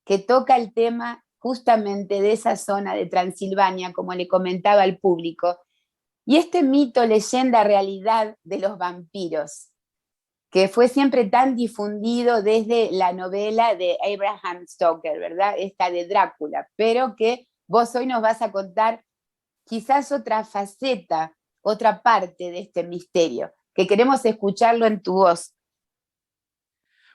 que toca el tema justamente de esa zona de Transilvania, como le comentaba al público, y este mito, leyenda, realidad de los vampiros, que fue siempre tan difundido desde la novela de Abraham Stoker, ¿verdad? Esta de Drácula, pero que vos hoy nos vas a contar quizás otra faceta, otra parte de este misterio, que queremos escucharlo en tu voz.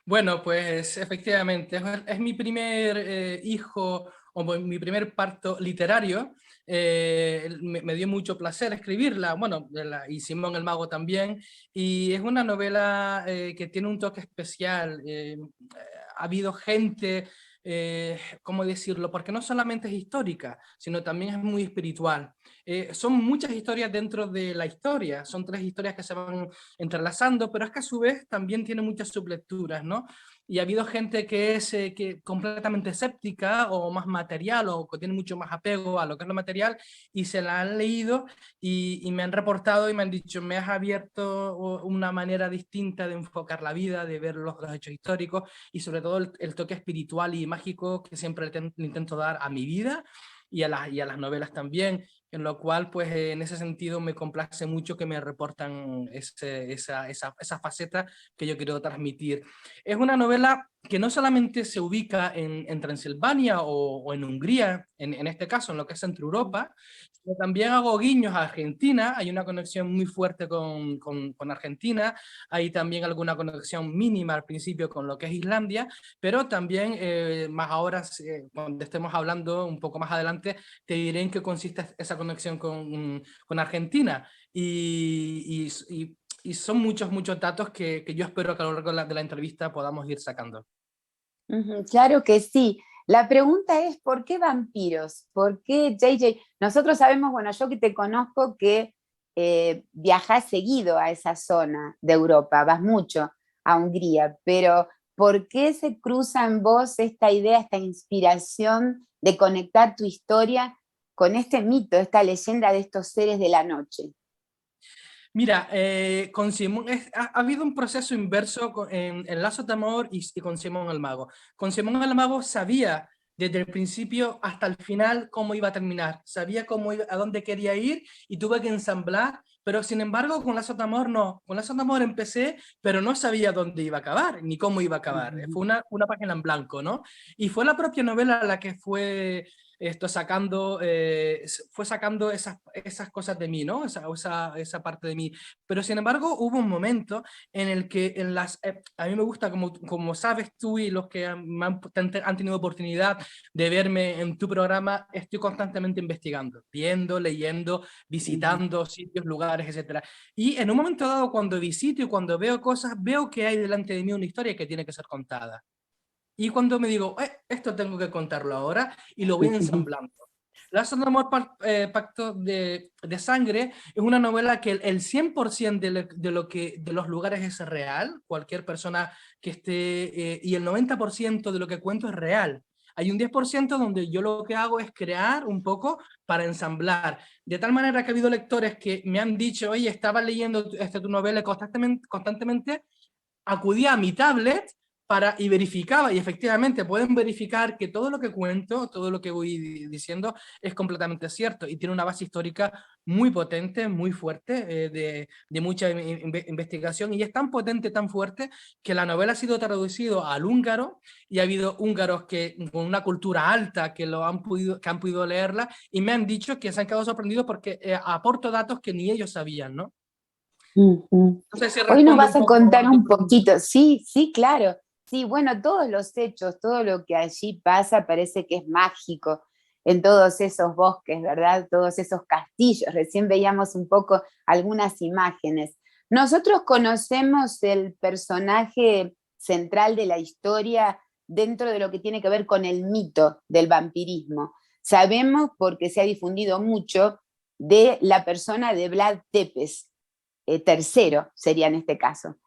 Bueno, pues efectivamente, es mi primer hijo o mi primer parto literario. Me dio mucho placer escribirla, bueno, y Simón el Mago también, y es una novela que tiene un toque especial. Ha habido gente, ¿cómo decirlo? Porque no solamente es histórica, sino también es muy espiritual. Son muchas historias dentro de la historia, son 3 historias que se van entrelazando, pero es que a su vez también tiene muchas sublecturas, ¿no? Y ha habido gente que es completamente escéptica o más material o que tiene mucho más apego a lo que es lo material y se la han leído y me han reportado y me han dicho, me has abierto una manera distinta de enfocar la vida, de ver los hechos históricos y sobre todo el toque espiritual y mágico que siempre le intento dar a mi vida y a las novelas también, en lo cual, pues, en ese sentido me complace mucho que me reportan esa faceta que yo quiero transmitir. Es una novela que no solamente se ubica en Transilvania o en Hungría, en este caso, en lo que es Centro Europa, sino también hago guiños a Argentina, hay una conexión muy fuerte con Argentina, hay también alguna conexión mínima al principio con lo que es Islandia, pero también, más ahora, cuando estemos hablando un poco más adelante, te diré en qué consiste esa conexión con Argentina. Y son muchos, muchos datos que yo espero que a lo largo de la entrevista podamos ir sacando. Claro que sí. La pregunta es, ¿por qué vampiros? ¿Por qué JJ? Nosotros sabemos, bueno, yo que te conozco, que viajás seguido a esa zona de Europa, vas mucho a Hungría, pero ¿por qué se cruza en vos esta idea, esta inspiración de conectar tu historia con este mito, esta leyenda de estos seres de la noche? Mira, con Simón ha habido un proceso inverso en Lazos de Amor y con Simón el Mago. Con Simón el Mago sabía desde el principio hasta el final cómo iba a terminar, sabía a dónde quería ir y tuve que ensamblar, pero sin embargo con Lazos de Amor no. Con Lazos de Amor empecé, pero no sabía dónde iba a acabar, ni cómo iba a acabar. Fue una página en blanco, ¿no? Y fue la propia novela la que fue sacando esas cosas de mí, ¿no? Esa parte de mí. Pero sin embargo, hubo un momento en el que a mí me gusta, como sabes tú y los que han tenido oportunidad de verme en tu programa, estoy constantemente investigando, viendo, leyendo, visitando sitios, lugares, etcétera. Y en un momento dado, cuando visito y cuando veo cosas, veo que hay delante de mí una historia que tiene que ser contada. Y cuando me digo, esto tengo que contarlo ahora, y lo voy ensamblando. Lazos de Amor, Pacto de Sangre es una novela que el 100% de los lugares es real, cualquier persona que esté, y el 90% de lo que cuento es real. Hay un 10% donde yo lo que hago es crear un poco para ensamblar. De tal manera que ha habido lectores que me han dicho, oye, estaba leyendo tu novela constantemente, acudía a mi tablet y verificaba, y efectivamente pueden verificar que todo lo que cuento, todo lo que voy diciendo es completamente cierto y tiene una base histórica muy potente, muy fuerte, de mucha investigación, y es tan potente, tan fuerte, que la novela ha sido traducido al húngaro y ha habido húngaros que con una cultura alta que que han podido leerla y me han dicho que se han quedado sorprendidos porque aporto datos que ni ellos sabían, ¿no? No sé si Hoy nos respondo un vas a poco contar a tu un pregunta. poquito, sí, sí, claro. Sí, bueno, todos los hechos, todo lo que allí pasa parece que es mágico en todos esos bosques, ¿verdad? Todos esos castillos. Recién veíamos un poco algunas imágenes. Nosotros conocemos el personaje central de la historia dentro de lo que tiene que ver con el mito del vampirismo. Sabemos, porque se ha difundido mucho, de la persona de Vlad Tepes, tercero sería en este caso.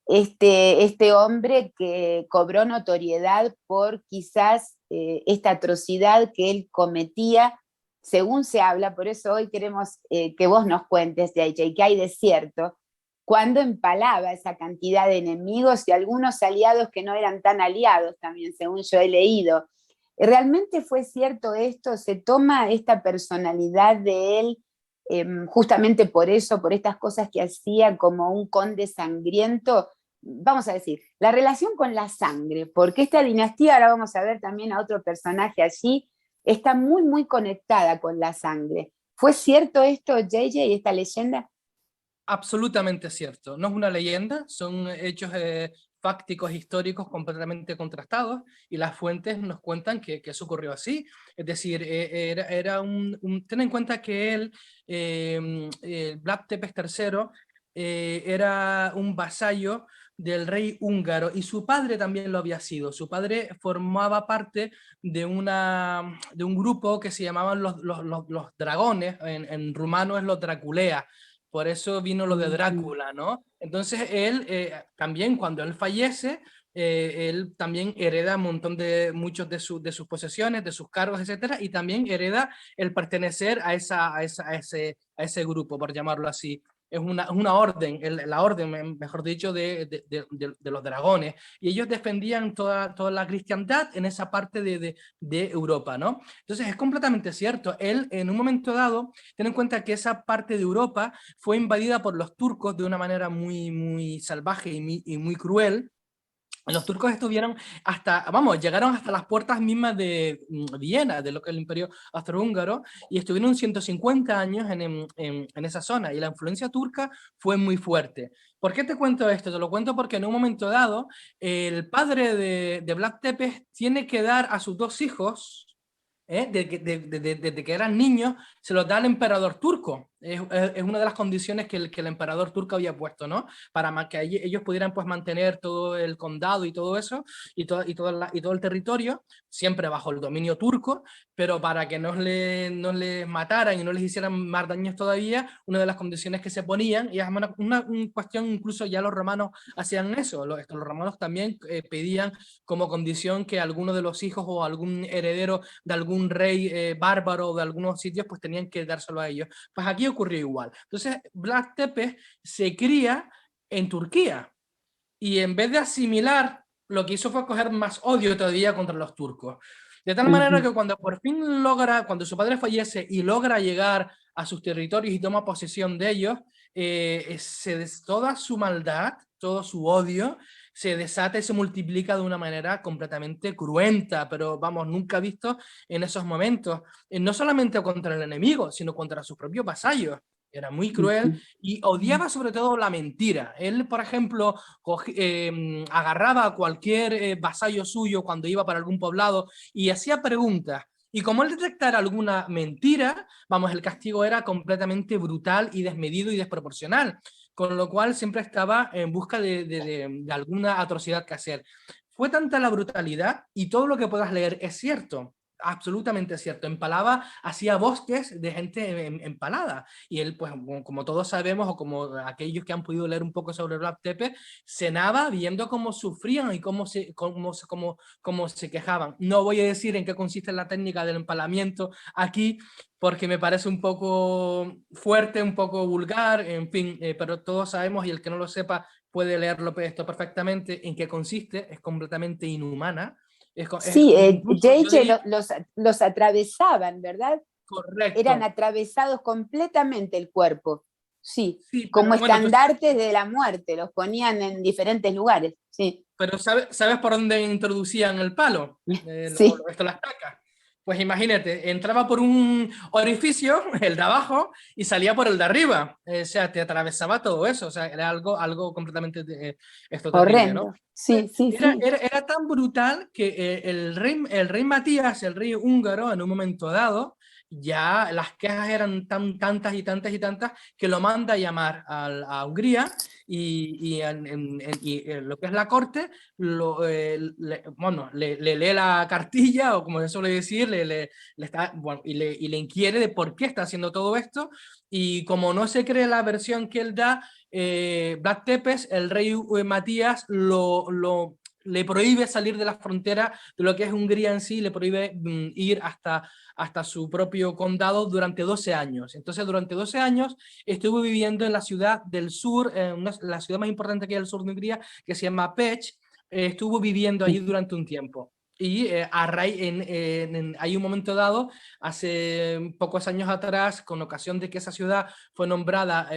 Este hombre que cobró notoriedad por quizás esta atrocidad que él cometía, según se habla, por eso hoy queremos que vos nos cuentes, JJ, que hay de cierto, cuando empalaba esa cantidad de enemigos y algunos aliados que no eran tan aliados también, según yo he leído. ¿Realmente fue cierto esto? ¿Se toma esta personalidad de él justamente por eso, por estas cosas que hacía, como un conde sangriento? Vamos a decir, la relación con la sangre, porque esta dinastía, ahora vamos a ver también a otro personaje allí, está muy, muy conectada con la sangre. ¿Fue cierto esto, JJ, esta leyenda? Absolutamente cierto. No es una leyenda, son hechos fácticos, históricos, completamente contrastados, y las fuentes nos cuentan que eso ocurrió así. Es decir, ten en cuenta que él, Vlad Tepes III, era un vasallo del rey húngaro, y su padre también lo había sido. Su padre formaba parte de un grupo que se llamaban los dragones, en rumano es los Draculea. Por eso vino lo de Drácula, ¿no? Entonces él también, cuando él fallece, él también hereda un montón muchos de sus posesiones, de sus cargos, etcétera, y también hereda el pertenecer a ese grupo, por llamarlo así. Es una orden, la orden, mejor dicho, de los dragones, y ellos defendían toda la cristiandad en esa parte de Europa, ¿no? Entonces es completamente cierto. Él, en un momento dado, ten en cuenta que esa parte de Europa fue invadida por los turcos de una manera muy, muy salvaje y muy cruel. Los turcos estuvieron hasta, vamos, llegaron hasta las puertas mismas de Viena, de lo que es el Imperio Austrohúngaro, y estuvieron 150 años en esa zona, y la influencia turca fue muy fuerte. ¿Por qué te cuento esto? Te lo cuento porque en un momento dado, el padre de Vlad Tepes tiene que dar a sus dos hijos, desde que eran niños, se los da al emperador turco. Es una de las condiciones que el emperador turco había puesto, ¿no? Para que ellos pudieran pues mantener todo el condado y todo eso, y todo el territorio, siempre bajo el dominio turco, pero para que no les mataran y no les hicieran más daños todavía, una de las condiciones que se ponían, y es una cuestión, incluso ya los romanos hacían eso, los romanos también pedían como condición que alguno de los hijos o algún heredero de algún rey bárbaro de algunos sitios, pues tenían que dárselo a ellos. Pues aquí ocurrió igual. Entonces, Vlad Tepes se cría en Turquía, y en vez de asimilar, lo que hizo fue coger más odio todavía contra los turcos. De tal manera que cuando por fin cuando su padre fallece y logra llegar a sus territorios y toma posesión de ellos, toda su maldad, todo su odio, se desata y se multiplica de una manera completamente cruenta, pero vamos, nunca visto en esos momentos, no solamente contra el enemigo, sino contra sus propios vasallos. Era muy cruel y odiaba sobre todo la mentira. Él, por ejemplo, agarraba a cualquier vasallo suyo cuando iba para algún poblado y hacía preguntas. Y como él detectara alguna mentira, vamos, el castigo era completamente brutal y desmedido y desproporcional, con lo cual siempre estaba en busca de alguna atrocidad que hacer. Fue tanta la brutalidad, y todo lo que puedas leer es cierto, absolutamente cierto. Empalaba, hacía bosques de gente empalada, y él, pues, como todos sabemos, o como aquellos que han podido leer un poco sobre Vlad Tepes, cenaba viendo cómo sufrían y cómo se quejaban. No voy a decir en qué consiste la técnica del empalamiento aquí, porque me parece un poco fuerte, un poco vulgar, en fin, pero todos sabemos, y el que no lo sepa puede leerlo esto perfectamente, en qué consiste. Es completamente inhumana. Sí, Incluso yo JJ diría, los atravesaban, ¿verdad? Eran correcto. atravesados completamente el cuerpo, sí, Sí, como pero bueno, estandartes de la muerte, los ponían en diferentes lugares, sí, ¿sabes por dónde introducían el palo? sí, La estaca. Pues imagínate, entraba por un orificio, el de abajo, y salía por el de arriba. O sea, te atravesaba todo eso. O sea, era algo completamente esto terrible, ¿no? horrendo, sí, sí, sí. Era tan brutal que el rey Matías, el rey húngaro, en un momento dado, ya las quejas eran tantas y tantas y tantas, que lo manda a llamar a Hungría, y lo que es la corte, bueno, le lee la cartilla, o como se suele decir, bueno, y le inquiere de por qué está haciendo todo esto, y como no se cree la versión que él da, Vlad Tepes, el rey Matías, le prohíbe salir de la frontera de lo que es Hungría en sí, le prohíbe ir hasta su propio condado durante 12 años. Entonces, durante 12 años estuvo viviendo en la ciudad del sur, la ciudad más importante que hay al sur de Hungría, que se llama Pécs. Estuvo viviendo allí durante un tiempo. Y hay un momento dado, hace pocos años atrás, con ocasión de que esa ciudad fue nombrada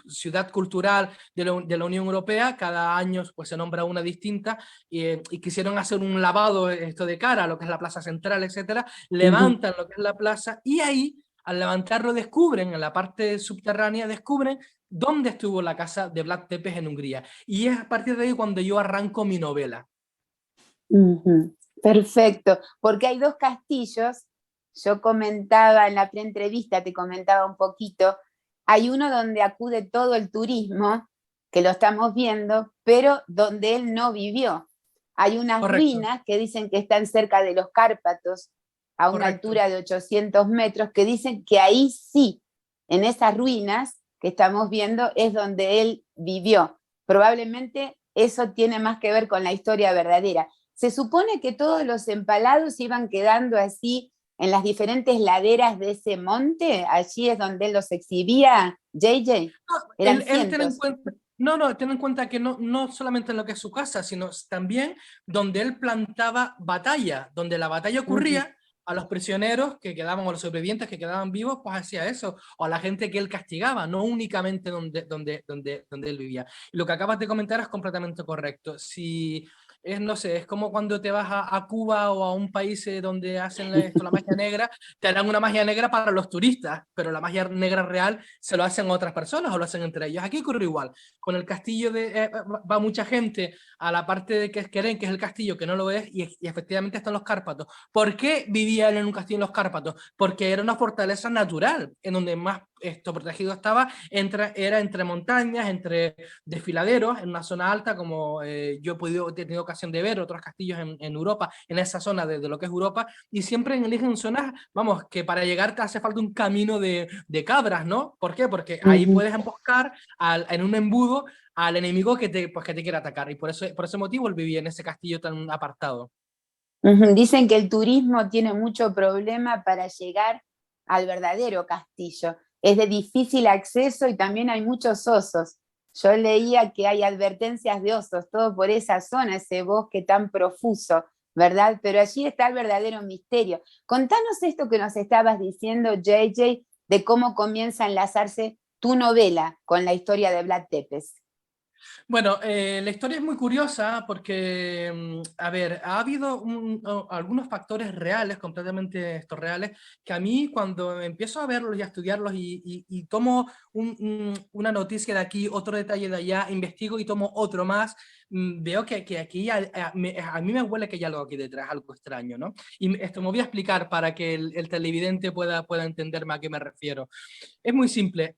ciudad cultural de la Unión Europea, cada año pues, se nombra una distinta, y quisieron hacer un lavado esto de cara a lo que es la plaza central, etcétera, Ujú. levantan lo que es la plaza, y ahí, al levantarlo, descubren, en la parte subterránea, descubren dónde estuvo la casa de Vlad Tepes en Hungría. Y es a partir de ahí cuando yo arranco mi novela. Ujú. Perfecto, porque hay dos castillos, yo comentaba en la preentrevista, te comentaba un poquito, hay uno donde acude todo el turismo, que lo estamos viendo, pero donde él no vivió. Hay unas Correcto, ruinas que dicen que están cerca de los Cárpatos, a una correcto. altura de 800 metros, que dicen que ahí sí, en esas ruinas que estamos viendo, es donde él vivió. Probablemente eso tiene más que ver con la historia verdadera. Se supone que todos los empalados iban quedando así en las diferentes laderas de ese monte, allí es donde él los exhibía, JJ, No, eran él ten en cientos. cuenta, no, ten en cuenta que no solamente en lo que es su casa, sino también donde él plantaba batalla, donde la batalla Uh -huh, ocurría, a los prisioneros que quedaban, o a los sobrevivientes que quedaban vivos, pues hacía eso, o a la gente que él castigaba, no únicamente donde él vivía. Y lo que acabas de comentar es completamente correcto. Si es, no sé, es como cuando te vas a Cuba o a un país donde hacen esto, la magia negra, te harán una magia negra para los turistas, pero la magia negra real se lo hacen otras personas o lo hacen entre ellos. Aquí ocurre igual. Con el castillo va mucha gente a la parte de que creen que es el castillo, que no lo es, y efectivamente están los Cárpatos. ¿Por qué vivía él en un castillo en los Cárpatos? Porque era una fortaleza natural, en donde más esto protegido estaba, era entre montañas, entre desfiladeros, en una zona alta, como yo he tenido ocasión de ver otros castillos en Europa, en esa zona de lo que es Europa, y siempre eligen zonas, vamos, que para llegar te hace falta un camino de cabras, ¿no? ¿Por qué? Porque uh ahí -huh, puedes emboscar en un embudo al enemigo que te quiera atacar, y por ese motivo él vivía en ese castillo tan apartado. uh -huh. Dicen que el turismo tiene mucho problema para llegar al verdadero castillo. Es de difícil acceso y también hay muchos osos. Yo leía que hay advertencias de osos, todo por esa zona, ese bosque tan profuso, ¿verdad? Pero allí está el verdadero misterio. Contanos esto que nos estabas diciendo, JJ, de cómo comienza a enlazarse tu novela con la historia de Vlad Tepes. Bueno, la historia es muy curiosa porque, a ver, ha habido algunos factores reales, completamente estos reales, que a mí cuando empiezo a verlos y a estudiarlos y tomo una noticia de aquí, otro detalle de allá, investigo y tomo otro más, veo que aquí a mí me huele que hay algo aquí detrás, algo extraño, ¿no? Y esto me voy a explicar para que el televidente pueda entenderme a qué me refiero. Es muy simple.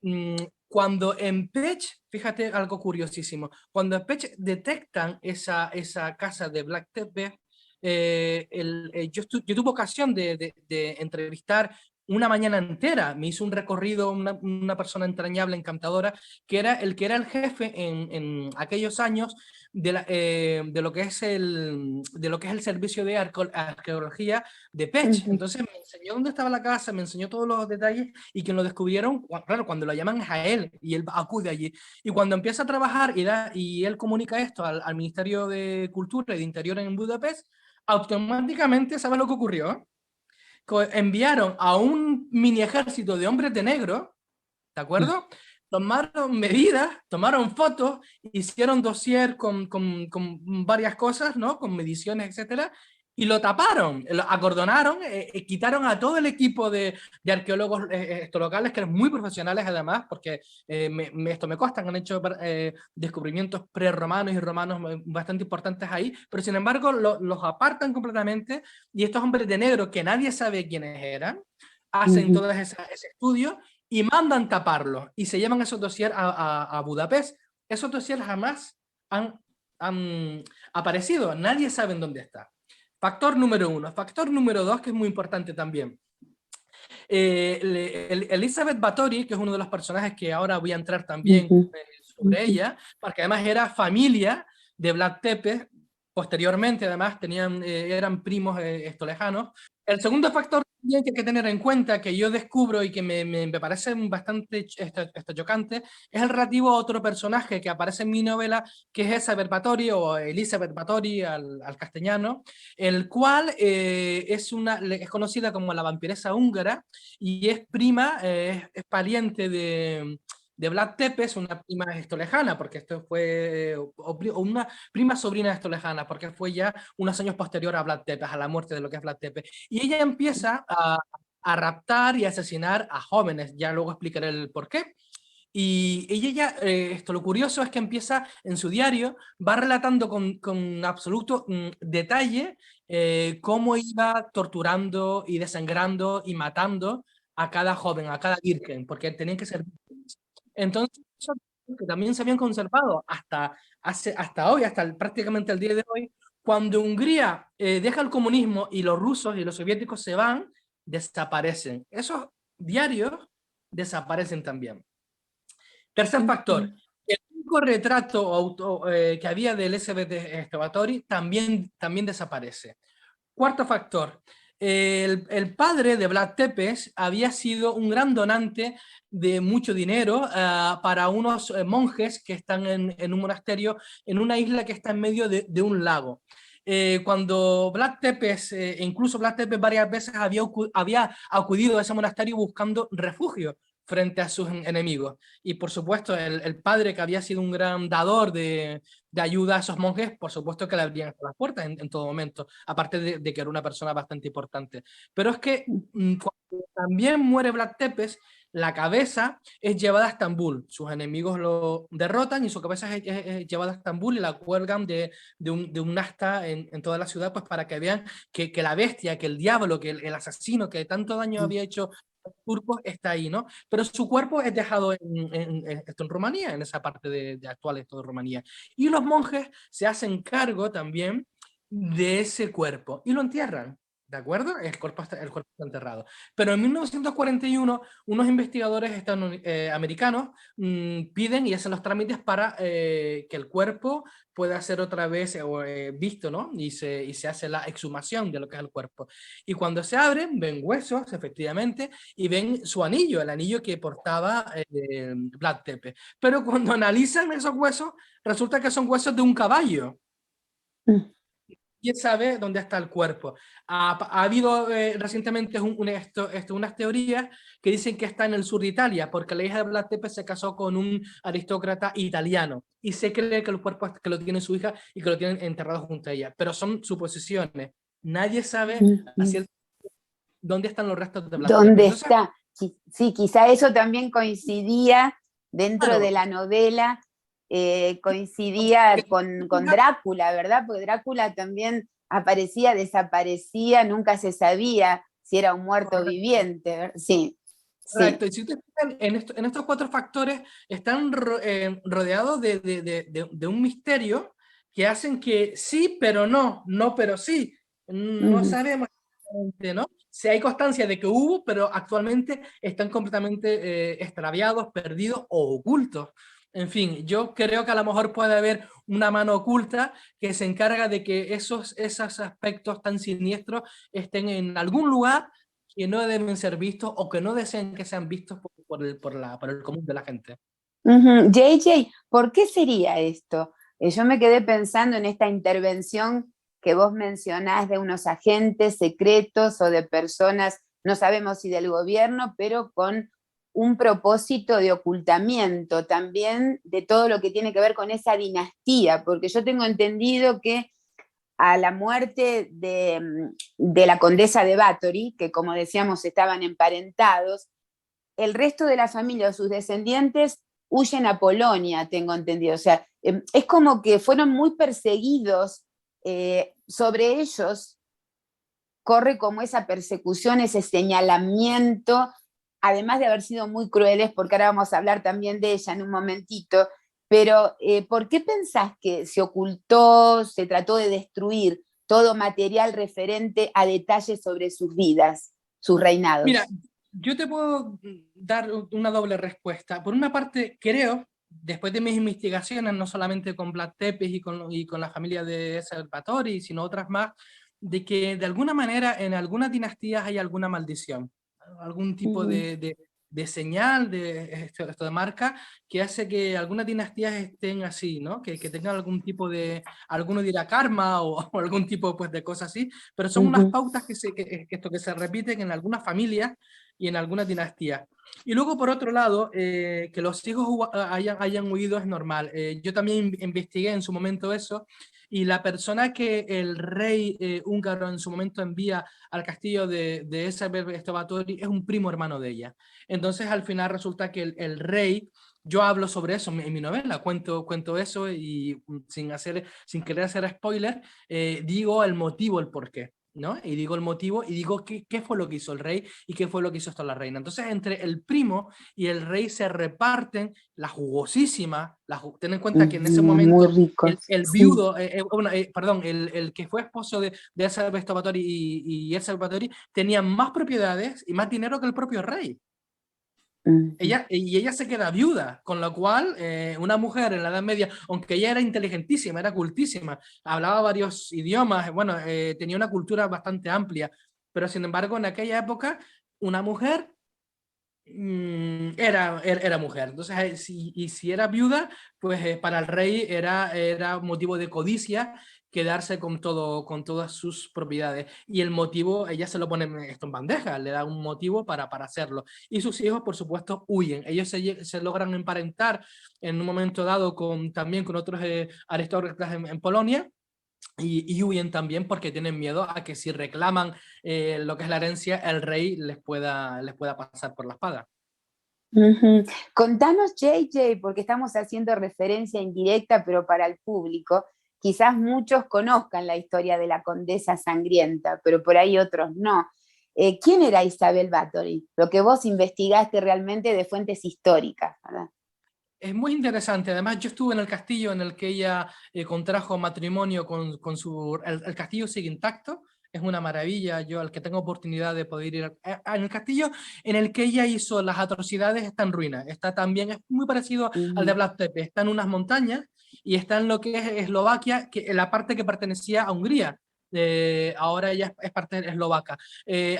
Cuando en Pech, fíjate algo curiosísimo, cuando en Pech detectan esa casa de Black Tepes, yo tuve ocasión de entrevistar una mañana entera, me hizo un recorrido una persona entrañable, encantadora, que era el jefe en aquellos años de lo que es el servicio de arqueología de Uh Pech. -huh, Entonces me enseñó dónde estaba la casa, me enseñó todos los detalles, y quien lo descubrieron, claro, cuando lo llaman es a él y él acude allí. Y cuando empieza a trabajar y él comunica esto al Ministerio de Cultura y de Interior en Budapest, automáticamente, ¿sabes lo que ocurrió? Enviaron a un mini ejército de hombres de negro, ¿de acuerdo? Tomaron medidas, tomaron fotos, hicieron dossier con varias cosas, ¿no? Con mediciones, etcétera, y lo taparon, lo acordonaron, quitaron a todo el equipo de arqueólogos locales, que eran muy profesionales además, porque esto me consta, han hecho descubrimientos prerromanos y romanos bastante importantes ahí, pero sin embargo los apartan completamente, y estos hombres de negro que nadie sabe quiénes eran, uh hacen -huh. todo ese estudio y mandan taparlo y se llevan esos dossiers a Budapest. Esos dossiers jamás han aparecido, nadie sabe en dónde está. Factor número uno. Factor número dos, que es muy importante también. Elizabeth Báthory, que es uno de los personajes que ahora voy a entrar Uh también -huh. sobre ella, porque además era familia de Vlad Tepes, posteriormente además eran primos esto lejanos. El segundo factor también que hay que tener en cuenta, que yo descubro y que me parece bastante esto chocante, es el relativo a otro personaje que aparece en mi novela, que es Elizabeth Báthory, o Elizabeth Báthory al castellano, el cual es conocida como la vampiresa húngara y es prima, es pariente de Vlad Tepes, una prima esto lejana, porque esto fue, o una prima sobrina esto lejana, porque fue ya unos años posterior a Vlad Tepes, a la muerte de lo que es Vlad Tepes. Y ella empieza a raptar y asesinar a jóvenes, ya luego explicaré el por qué. Y ella ya, lo curioso es que empieza en su diario, va relatando con absoluto detalle cómo iba torturando y desangrando y matando a cada joven, a cada virgen, porque tenían que ser vírgenes. Entonces, eso que también se habían conservado hasta hoy, prácticamente el día de hoy, cuando Hungría deja el comunismo y los rusos y los soviéticos se van, desaparecen. Esos diarios desaparecen también. Tercer factor, el único retrato que había de Elizabeth Báthory también desaparece. Cuarto factor, el padre de Vlad Tepes había sido un gran donante de mucho dinero para unos monjes que están en un monasterio, en una isla que está en medio de un lago. Cuando Vlad Tepes, incluso Vlad Tepes varias veces había acudido a ese monasterio buscando refugio frente a sus enemigos. Y por supuesto, el padre, que había sido un gran dador de ayuda a esos monjes, por supuesto que le abrían las puertas en todo momento, aparte de que era una persona bastante importante. Pero es que cuando también muere Vlad Tepes, la cabeza es llevada a Estambul. Sus enemigos lo derrotan y su cabeza es llevada a Estambul y la cuelgan de un asta en toda la ciudad, pues para que vean que la bestia, que el diablo, que el asesino que tanto daño había hecho turcos está ahí, ¿no? Pero su cuerpo es dejado esto en Rumanía, en esa parte de actual esto de Rumanía. Y los monjes se hacen cargo también de ese cuerpo y lo entierran. ¿De acuerdo? El cuerpo está enterrado. Pero en 1941, unos investigadores americanos piden y hacen los trámites para que el cuerpo pueda ser otra vez visto, ¿no? Y se hace la exhumación de lo que es el cuerpo. Y cuando se abren, ven huesos, efectivamente, y ven su anillo, el anillo que portaba Vlad Tepes. Pero cuando analizan esos huesos, resulta que son huesos de un caballo. ¿Quién sabe dónde está el cuerpo? Ha habido recientemente unas teorías que dicen que está en el sur de Italia, porque la hija de Vlad Tepes se casó con un aristócrata italiano y se cree que el cuerpo que lo tiene su hija y que lo tienen enterrado junto a ella, pero son suposiciones. Nadie sabe dónde están los restos de Vlad Tepes. ¿Dónde Entonces, está? Sí, quizá eso también coincidía dentro claro, de la novela, coincidía con Drácula, ¿verdad? Porque Drácula también aparecía, desaparecía, nunca se sabía si era un muerto viviente. Sí, sí. correcto. Y si ustedes fijan, en estos cuatro factores están rodeados de un misterio que hacen que sí, pero no, no, pero sí. No sabemos exactamente, ¿no? Si hay constancia de que hubo, pero actualmente están completamente extraviados, perdidos o ocultos. En fin, yo creo que a lo mejor puede haber una mano oculta que se encarga de que esos aspectos tan siniestros estén en algún lugar que no deben ser vistos o que no desean que sean vistos por el común de la gente. JJ, ¿por qué sería esto? Yo me quedé pensando en esta intervención que vos mencionás de unos agentes secretos o de personas, no sabemos si del gobierno, pero con un propósito de ocultamiento también de todo lo que tiene que ver con esa dinastía, porque yo tengo entendido que a la muerte de la condesa de Báthory, que como decíamos estaban emparentados, el resto de la familia o sus descendientes huyen a Polonia, tengo entendido. O sea, es como que fueron muy perseguidos, sobre ellos corre como esa persecución, ese señalamiento, además de haber sido muy crueles, porque ahora vamos a hablar también de ella en un momentito, pero ¿por qué pensás que se ocultó, se trató de destruir todo material referente a detalles sobre sus vidas, sus reinados? Mira, yo te puedo dar una doble respuesta. Por una parte, creo después de mis investigaciones, no solamente con Vlad Tepes y con la familia de Salvatori, sino otras más, de que de alguna manera en algunas dinastías hay alguna maldición, algún tipo de señal, esto de marca, que hace que algunas dinastías estén así, ¿no? Que tengan algún tipo de, alguno dirá karma o algún tipo pues, de cosas así, pero son unas pautas que se repiten en algunas familias y en algunas dinastías. Y luego, por otro lado, que los hijos hayan huido es normal. Yo también investigué en su momento eso, y la persona que el rey húngaro en su momento envía al castillo de Erzsébet Báthory es un primo hermano de ella. Entonces, al final resulta que el rey, yo hablo sobre eso en mi novela, cuento eso y sin querer hacer spoiler, digo el motivo, el porqué. ¿No? Y digo el motivo y digo qué fue lo que hizo el rey y qué fue lo que hizo esto la reina. Entonces, entre el primo y el rey se reparten la jugosísima, ten en cuenta que en ese Muy momento ricos, el sí. viudo, perdón, el que fue esposo de Erzsébet Báthory y Erzsébet Báthory tenía más propiedades y más dinero que el propio rey. Ella se queda viuda, con lo cual una mujer en la Edad Media, aunque ella era inteligentísima, era cultísima, hablaba varios idiomas, bueno, tenía una cultura bastante amplia, pero sin embargo en aquella época una mujer era mujer. Entonces, si era viuda, pues para el rey era motivo de codicia quedarse con todas sus propiedades. Y el motivo, ella se lo pone esto en bandeja, le da un motivo para hacerlo. Y sus hijos, por supuesto, huyen. Ellos se logran emparentar en un momento dado también con otros aristócratas en Polonia. Y huyen también porque tienen miedo a que si reclaman lo que es la herencia, el rey les pueda pasar por la espada. Contanos, JJ, porque estamos haciendo referencia indirecta, pero para el público. Quizás muchos conozcan la historia de la Condesa Sangrienta, pero por ahí otros no. ¿Quién era Isabel Báthory? Lo que vos investigaste realmente de fuentes históricas, ¿verdad? Es muy interesante. Además, yo estuve en el castillo en el que ella contrajo matrimonio con su... El castillo sigue intacto. Es una maravilla. Yo, al que tengo oportunidad de poder ir en el castillo en el que ella hizo las atrocidades, está en ruinas. Está también, es muy parecido al de Vlad Tepes. Está en unas montañas y está en lo que es Eslovaquia, en la parte que pertenecía a Hungría. Ahora ella es parte eslovaca.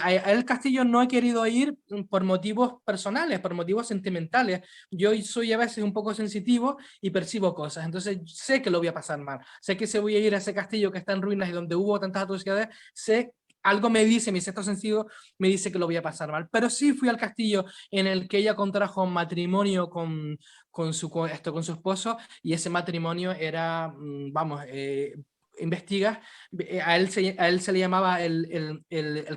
A el castillo no he querido ir por motivos personales, por motivos sentimentales. Yo soy a veces un poco sensitivo y percibo cosas, entonces sé que lo voy a pasar mal, sé que si voy a ir a ese castillo que está en ruinas y donde hubo tantas atrocidades, sé, algo me dice, mi sexto sentido me dice que lo voy a pasar mal, pero sí fui al castillo en el que ella contrajo matrimonio con su esposo, y ese matrimonio era, vamos, investigas, a él se le llamaba el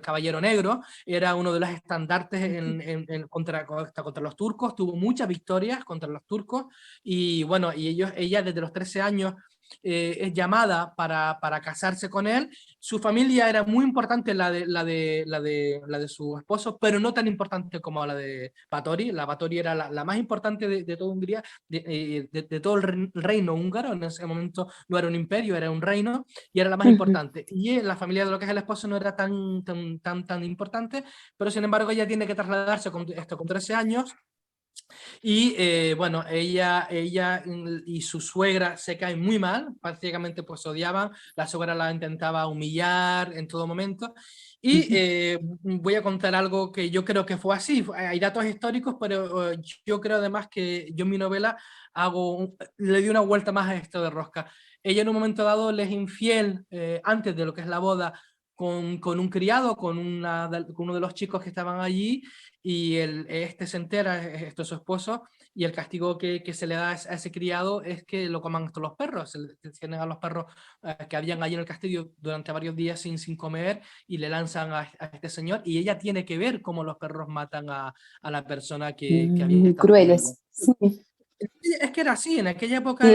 Caballero Negro, era uno de los estandartes contra los turcos, tuvo muchas victorias contra los turcos, y bueno, ella desde los 13 años es llamada para casarse con él. Su familia era muy importante, la de su esposo, pero no tan importante como la de Báthory. La Báthory era la más importante de toda Hungría, de todo el reino húngaro. En ese momento no era un imperio, era un reino, y era la más importante. Y la familia de lo que es el esposo no era tan importante, pero sin embargo ella tiene que trasladarse con 13 años. Y bueno, ella y su suegra se caen muy mal, prácticamente pues odiaban, la suegra la intentaba humillar en todo momento. Y voy a contar algo que yo creo que fue así. Hay datos históricos, pero yo creo además que yo en mi novela le di una vuelta más a esto de rosca. Ella en un momento dado le es infiel antes de lo que es la boda con un criado, con uno de los chicos que estaban allí, y este se entera, esto es su esposo, y el castigo que se le da a ese criado es que lo coman estos los perros, se le tienen a los perros que habían allí en el castillo durante varios días sin comer, y le lanzan a este señor, y ella tiene que ver cómo los perros matan a la persona que había Muy estado con ella. crueles, sí. Es que era así, en aquella Sí, época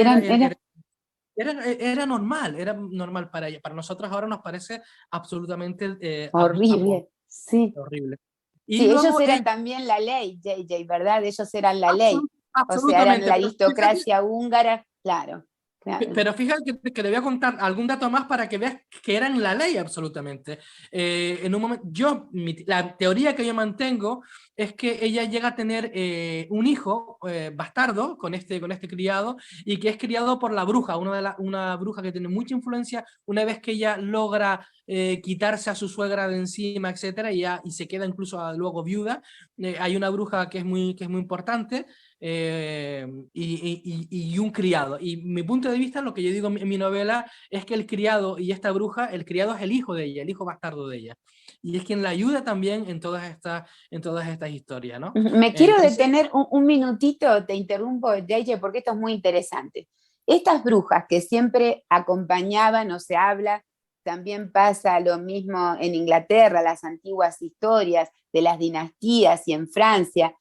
era normal para ella. Para nosotros ahora nos parece absolutamente horrible, sí. horrible. Y Sí, ellos luego eran también la ley, JJ, ¿verdad? Ellos eran la ley. O sea, eran absolutamente, la pero fíjate, aristocracia húngara, claro. claro. Pero fíjate que te voy a contar algún dato más para que veas que era en la ley absolutamente. En un momento, la teoría que yo mantengo es que ella llega a tener un hijo bastardo con este criado y que es criado por la bruja, una bruja que tiene mucha influencia una vez que ella logra quitarse a su suegra de encima, etcétera, y se queda incluso luego viuda. Hay una bruja que es muy importante y un criado. Y mi punto de vista, lo que yo digo en mi novela, es que el criado y esta bruja, el criado es el hijo de ella, el hijo bastardo de ella. Y es quien la ayuda también en todas estas historias, ¿no? Me quiero Entonces, detener un minutito, te interrumpo, JJ, porque esto es muy interesante. Estas brujas que siempre acompañaban o se habla, también pasa lo mismo en Inglaterra, las antiguas historias de las dinastías y en Francia,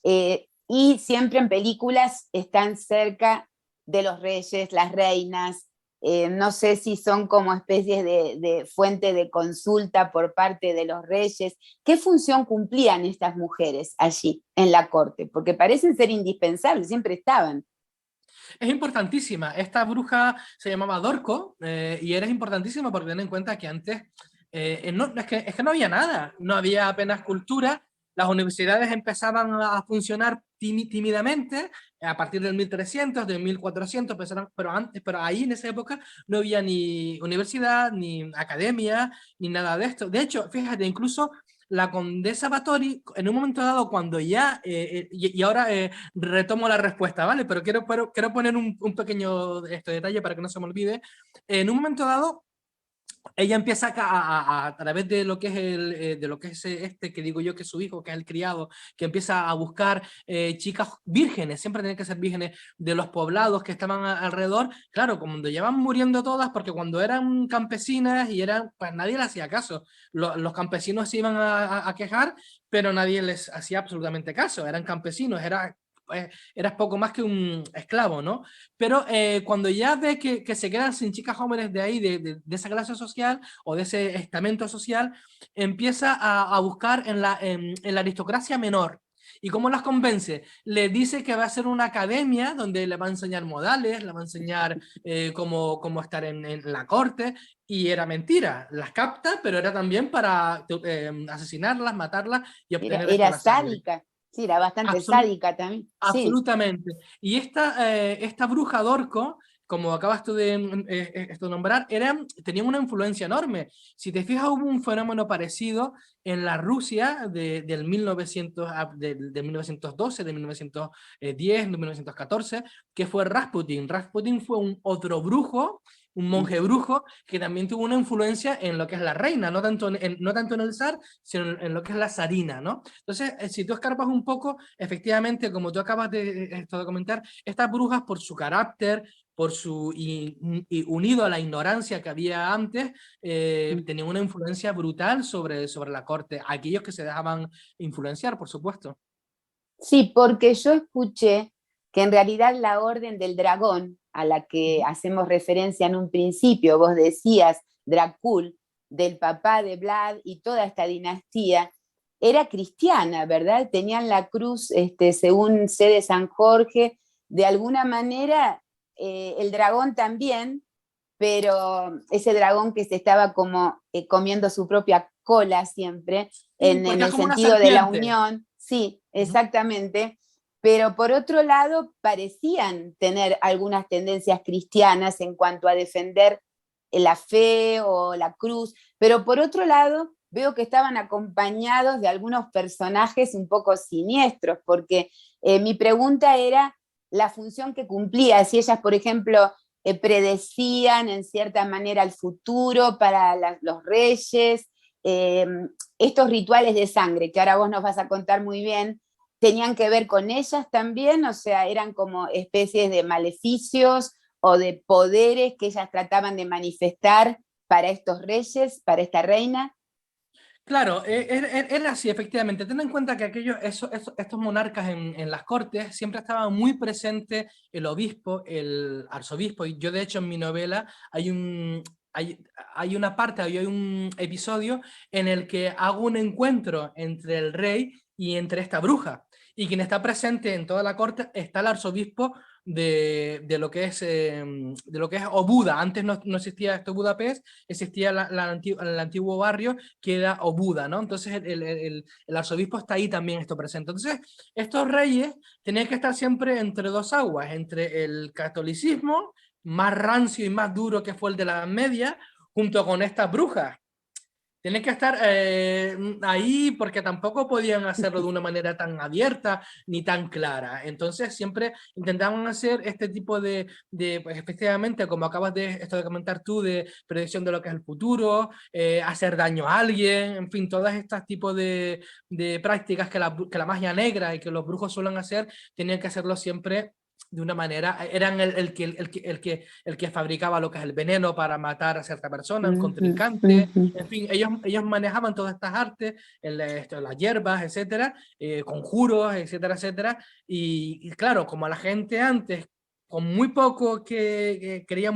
y siempre en películas están cerca de los reyes, las reinas, no sé si son como especies de fuente de consulta por parte de los reyes. ¿Qué función cumplían estas mujeres allí en la corte? Porque parecen ser indispensables, siempre estaban. es importantísima. Esta bruja se llamaba Dorco y era importantísima porque ten en cuenta que antes es que no había nada, no había apenas cultura. Las universidades empezaban a funcionar tímidamente a partir del 1300, del 1400, pero ahí en esa época no había ni universidad, ni academia, ni nada de esto. De hecho, fíjate, incluso la condesa Báthory, en un momento dado, cuando ya, y ahora retomo la respuesta, ¿vale? Quiero poner un pequeño detalle para que no se me olvide. En un momento dado, ella empieza a través de lo que es de lo que es este que digo yo que es su hijo, que es el criado, que empieza a buscar chicas vírgenes, siempre tienen que ser vírgenes de los poblados que estaban alrededor, claro, cuando ya van muriendo todas, porque cuando eran campesinas y eran, pues nadie les hacía caso, los campesinos se iban a quejar, pero nadie les hacía absolutamente caso, eran campesinos, eras poco más que un esclavo, ¿no? Pero cuando ya ve que se quedan sin chicas jóvenes de ahí, de esa clase social o de ese estamento social, empieza a buscar en la aristocracia menor. ¿Y cómo las convence? Le dice que va a ser una academia donde le va a enseñar modales, le va a enseñar cómo estar en la corte, y era mentira. Las capta, pero era también para asesinarlas, matarlas y obtener esto Era la sangre. sádica, sí, era bastante Absol- sádica también, sí. Absolutamente. Y esta bruja Dorco, como acabas tú de nombrar, tenía una influencia enorme. Si te fijas, hubo un fenómeno parecido en la Rusia del 1900, de 1912, de 1910, de 1914, que fue Rasputin. Rasputin fue un otro brujo, un monje brujo, que también tuvo una influencia en lo que es la reina, no tanto en el zar, sino en lo que es la zarina, ¿no? Entonces, si tú escarpas un poco, efectivamente, como tú acabas de comentar, estas brujas por su carácter, por su y unido a la ignorancia que había antes, tenían una influencia brutal sobre la corte, aquellos que se dejaban influenciar, por supuesto. Sí, porque yo escuché que en realidad la Orden del Dragón, a la que hacemos referencia en un principio, vos decías, Dracul, del papá de Vlad y toda esta dinastía, era cristiana, ¿verdad? Tenían la cruz, según sé de San Jorge, de alguna manera el dragón también, pero ese dragón que se estaba como comiendo su propia cola siempre, Sí, en porque es el como una sentido de la serpiente. unión, sí, Ujú. exactamente, pero por otro lado parecían tener algunas tendencias cristianas en cuanto a defender la fe o la cruz, pero por otro lado veo que estaban acompañados de algunos personajes un poco siniestros, porque mi pregunta era la función que cumplía, si ellas, por ejemplo, predecían en cierta manera el futuro para los reyes, eh, estos rituales de sangre, que ahora vos nos vas a contar muy bien, tenían que ver con ellas también, o sea, eran como especies de maleficios o de poderes que ellas trataban de manifestar para estos reyes, para esta reina. Claro, era así, efectivamente. Ten en cuenta que estos monarcas en las cortes siempre estaba muy presente el obispo, el arzobispo, y yo de hecho en mi novela hay una parte, hay un episodio en el que hago un encuentro entre el rey y entre esta bruja. Y quien está presente en toda la corte está el arzobispo de lo que es Obuda. Antes no existía esto Budapest, existía el antiguo barrio que era Obuda, ¿no? Entonces el arzobispo está ahí también esto presente. Entonces estos reyes tenían que estar siempre entre dos aguas, entre el catolicismo más rancio y más duro que fue el de la Edad Media, junto con estas brujas. Tienen que estar ahí porque tampoco podían hacerlo de una manera tan abierta ni tan clara. Entonces siempre intentaban hacer este tipo pues efectivamente, como acabas de comentar tú, de predicción de lo que es el futuro, hacer daño a alguien, en fin, todas estas tipos de prácticas que la magia negra y que los brujos suelen hacer, tenían que hacerlo siempre de una manera, eran el que fabricaba lo que es el veneno para matar a cierta persona, un contrincante, en fin, ellos manejaban todas estas artes, las hierbas, etcétera, conjuros, etcétera, etcétera, y claro, como a la gente antes, con muy poco que quería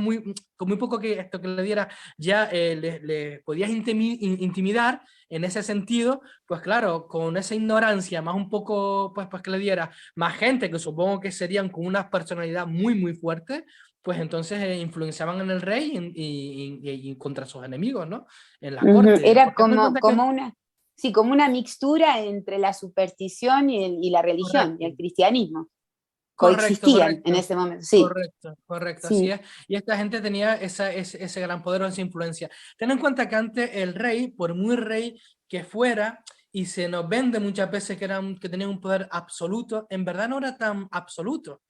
con muy poco que esto que le diera, ya le podías intimidar en ese sentido, pues claro, con esa ignorancia, más un poco, pues que le diera más gente, que supongo que serían con una personalidad muy, muy fuerte, pues entonces influenciaban en el rey y contra sus enemigos, ¿no? En la corte. Era Porque ten en cuenta que... sí, como una mixtura entre la superstición y la religión, y Correcto, el cristianismo. correcto, Coexistían en correcto. ese momento, sí, Correcto, correcto, así sí. es. Y esta gente tenía ese gran poder o esa influencia. Ten en cuenta que antes el rey, por muy rey que fuera, y se nos vende muchas veces que tenía un poder absoluto, en verdad no era tan absoluto.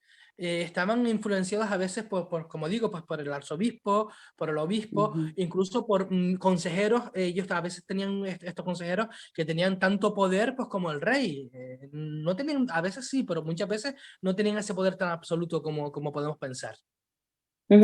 Estaban influenciados a veces como digo, pues por el arzobispo, por el obispo, incluso por consejeros. Ellos a veces tenían estos consejeros que tenían tanto poder pues como el rey. No tenían, a veces sí, pero muchas veces no tenían ese poder tan absoluto como podemos pensar.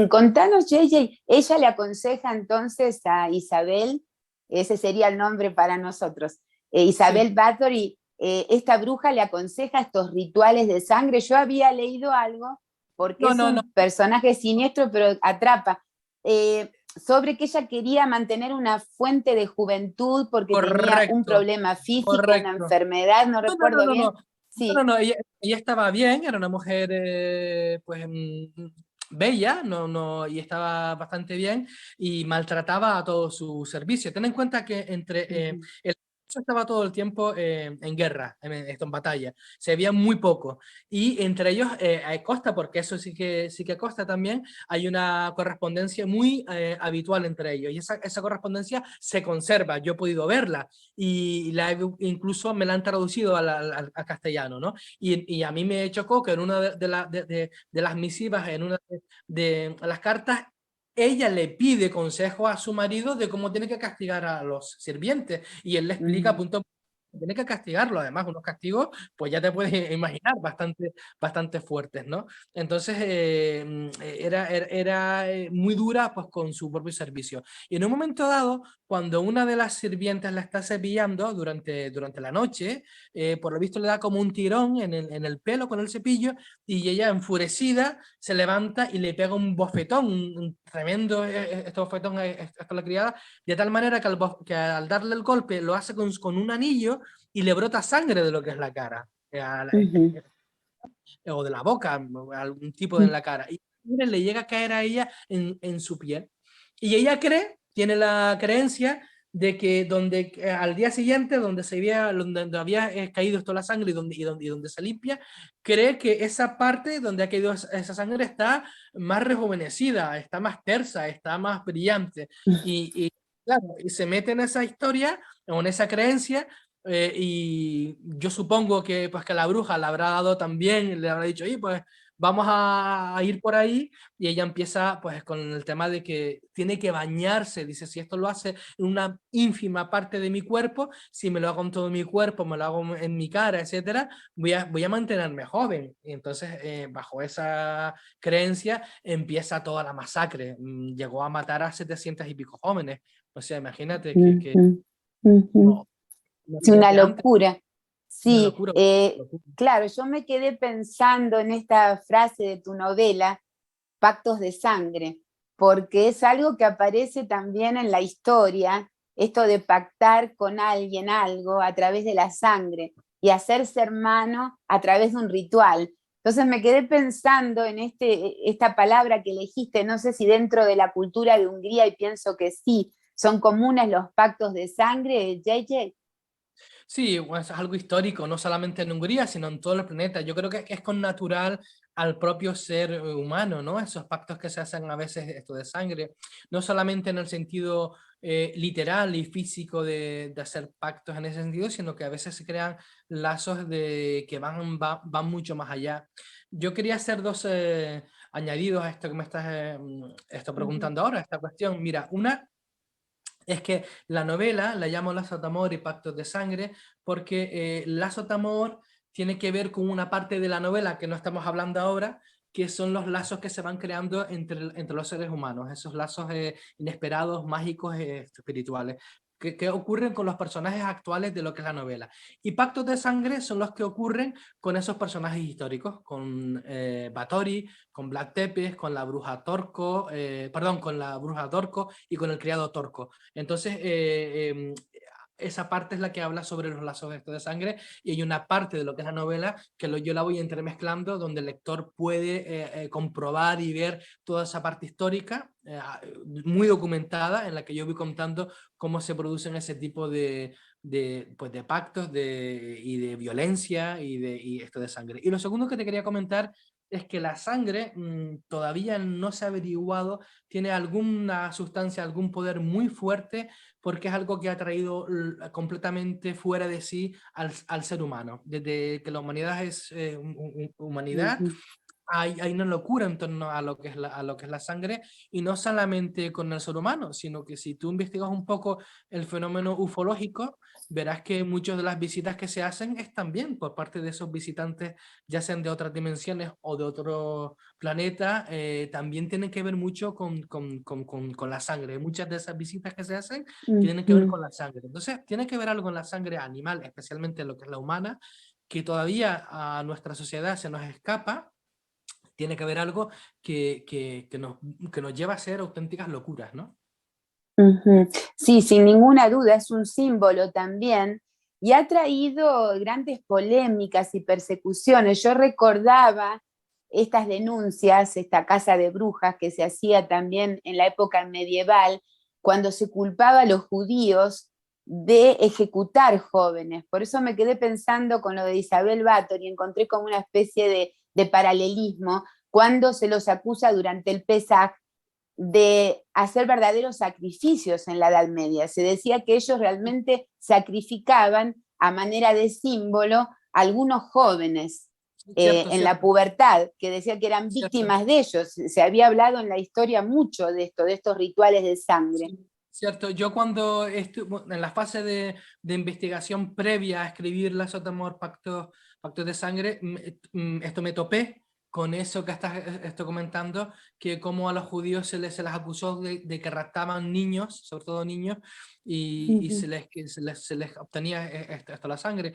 Contanos, JJ, ella le aconseja entonces a Isabel, ese sería el nombre para nosotros, Sí. Isabel Bathory, esta bruja le aconseja estos rituales de sangre. Yo había leído algo, porque No, es no, no. un personaje siniestro, pero atrapa, sobre que ella quería mantener una fuente de juventud porque tenía un Correcto, problema físico, una correcto. enfermedad, no No, no, no, recuerdo no, no. bien. No, no, Sí. no. Ella estaba bien, era una mujer pues bella, no, no, y estaba bastante bien y maltrataba a todo su servicio. Ten en cuenta que el ejército estaba todo el tiempo en guerra, esto en batalla. Se veía muy poco. Y entre ellos, a costa, porque eso sí que costa también, hay una correspondencia muy habitual entre ellos. Y esa correspondencia se conserva. Yo he podido verla y incluso me la han traducido al castellano, ¿no? Y a mí me chocó que en una de las misivas, en una de las cartas, ella le pide consejo a su marido de cómo tiene que castigar a los sirvientes y él le explica punto tiene que castigarlo, además, unos castigos, pues ya te puedes imaginar, bastante fuertes, ¿no? Entonces, era muy dura, pues, con su propio servicio. Y en un momento dado, cuando una de las sirvientes la está cepillando durante la noche, por lo visto le da como un tirón en el pelo con el cepillo, y ella, enfurecida, se levanta y le pega un bofetón, un tremendo este bofetón a la criada, de tal manera que al darle el golpe lo hace con un anillo y le brota sangre de lo que es la cara, o de la boca, algún tipo en la cara, y le llega a caer a ella en su piel. Y ella tiene la creencia de que al día siguiente, donde había caído toda la sangre y donde se limpia, cree que esa parte donde ha caído esa sangre está más rejuvenecida, está más tersa, está más brillante. Claro, y se mete en esa historia, o en esa creencia, y yo supongo que, pues, que la bruja le habrá dado también, le habrá dicho, oye, pues vamos a ir por ahí, y ella empieza pues con el tema de que tiene que bañarse, dice, si esto lo hace en una ínfima parte de mi cuerpo, si me lo hago en todo mi cuerpo, me lo hago en mi cara, etcétera, voy a mantenerme joven. Y entonces, bajo esa creencia, empieza toda la masacre. Llegó a matar a 700 y pico jóvenes. O sea, imagínate que no, no Es tenía una que antes, locura. una Sí, locura. Locura. claro, yo me quedé pensando en esta frase de tu novela, pactos de sangre, porque es algo que aparece también en la historia, esto de pactar con alguien algo a través de la sangre y hacerse hermano a través de un ritual. Entonces me quedé pensando en esta palabra que elegiste, no sé si dentro de la cultura de Hungría, y pienso que sí, son comunes los pactos de sangre, JJ. Sí, bueno, es algo histórico, no solamente en Hungría, sino en todo el planeta. Yo creo que es con natural al propio ser humano, ¿no? Esos pactos que se hacen a veces esto de sangre, no solamente en el sentido literal y físico de hacer pactos en ese sentido, sino que a veces se crean lazos que van mucho más allá. Yo quería hacer dos añadidos a esto que me estás esto Ujú. preguntando ahora, esta cuestión. Mira, una es que la novela la llamo Lazos de Amor y Pactos de Sangre porque Lazos de Amor tiene que ver con una parte de la novela que no estamos hablando ahora, que son los lazos que se van creando entre los seres humanos, esos lazos inesperados, mágicos, espirituales, que ocurren con los personajes actuales de lo que es la novela. Y Pactos de Sangre son los que ocurren con esos personajes históricos, con Báthory, con Black Tepes, con la bruja Torco, perdón, con la bruja Torco y con el criado Torco. Entonces, esa parte es la que habla sobre los lazos de sangre y hay una parte de lo que es la novela que yo la voy entremezclando donde el lector puede comprobar y ver toda esa parte histórica muy documentada en la que yo voy contando cómo se producen ese tipo pues de pactos y de violencia y esto de sangre. Y lo segundo que te quería comentar es que la sangre todavía no se ha averiguado, tiene alguna sustancia, algún poder muy fuerte, porque es algo que ha traído completamente fuera de sí al ser humano. Desde que la humanidad es humanidad, Ujú. hay una locura en torno a lo que es a lo que es la sangre, y no solamente con el ser humano, sino que si tú investigas un poco el fenómeno ufológico, verás que muchas de las visitas que se hacen es también por parte de esos visitantes, ya sean de otras dimensiones o de otro planeta, también tienen que ver mucho con la sangre. Muchas de esas visitas que se hacen tienen que ver Ujú. con la sangre. Entonces, tiene que ver algo con la sangre animal, especialmente lo que es la humana, que todavía a nuestra sociedad se nos escapa. Tiene que haber algo que nos lleva a ser auténticas locuras, ¿no? Ujú. Sí, sin ninguna duda, es un símbolo también y ha traído grandes polémicas y persecuciones. Yo recordaba estas denuncias, esta casa de brujas que se hacía también en la época medieval, cuando se culpaba a los judíos de ejecutar jóvenes. Por eso me quedé pensando con lo de Isabel Bathory y encontré como una especie de paralelismo cuando se los acusa durante el Pesaj de hacer verdaderos sacrificios en la Edad Media. Se decía que ellos realmente sacrificaban a manera de símbolo a algunos jóvenes Cierto, en la cierto, pubertad, que decía que eran cierto. víctimas de ellos. Se había hablado en la historia mucho de esto, de estos rituales de sangre. Sí, cierto. Yo cuando estuve en la fase de investigación previa a escribir Lazos de Amor, Pactos de Sangre, esto me topé con eso que estás comentando, que como a los judíos se les acusó de que raptaban niños, sobre todo niños, y Uh se les obtenía esto, la sangre.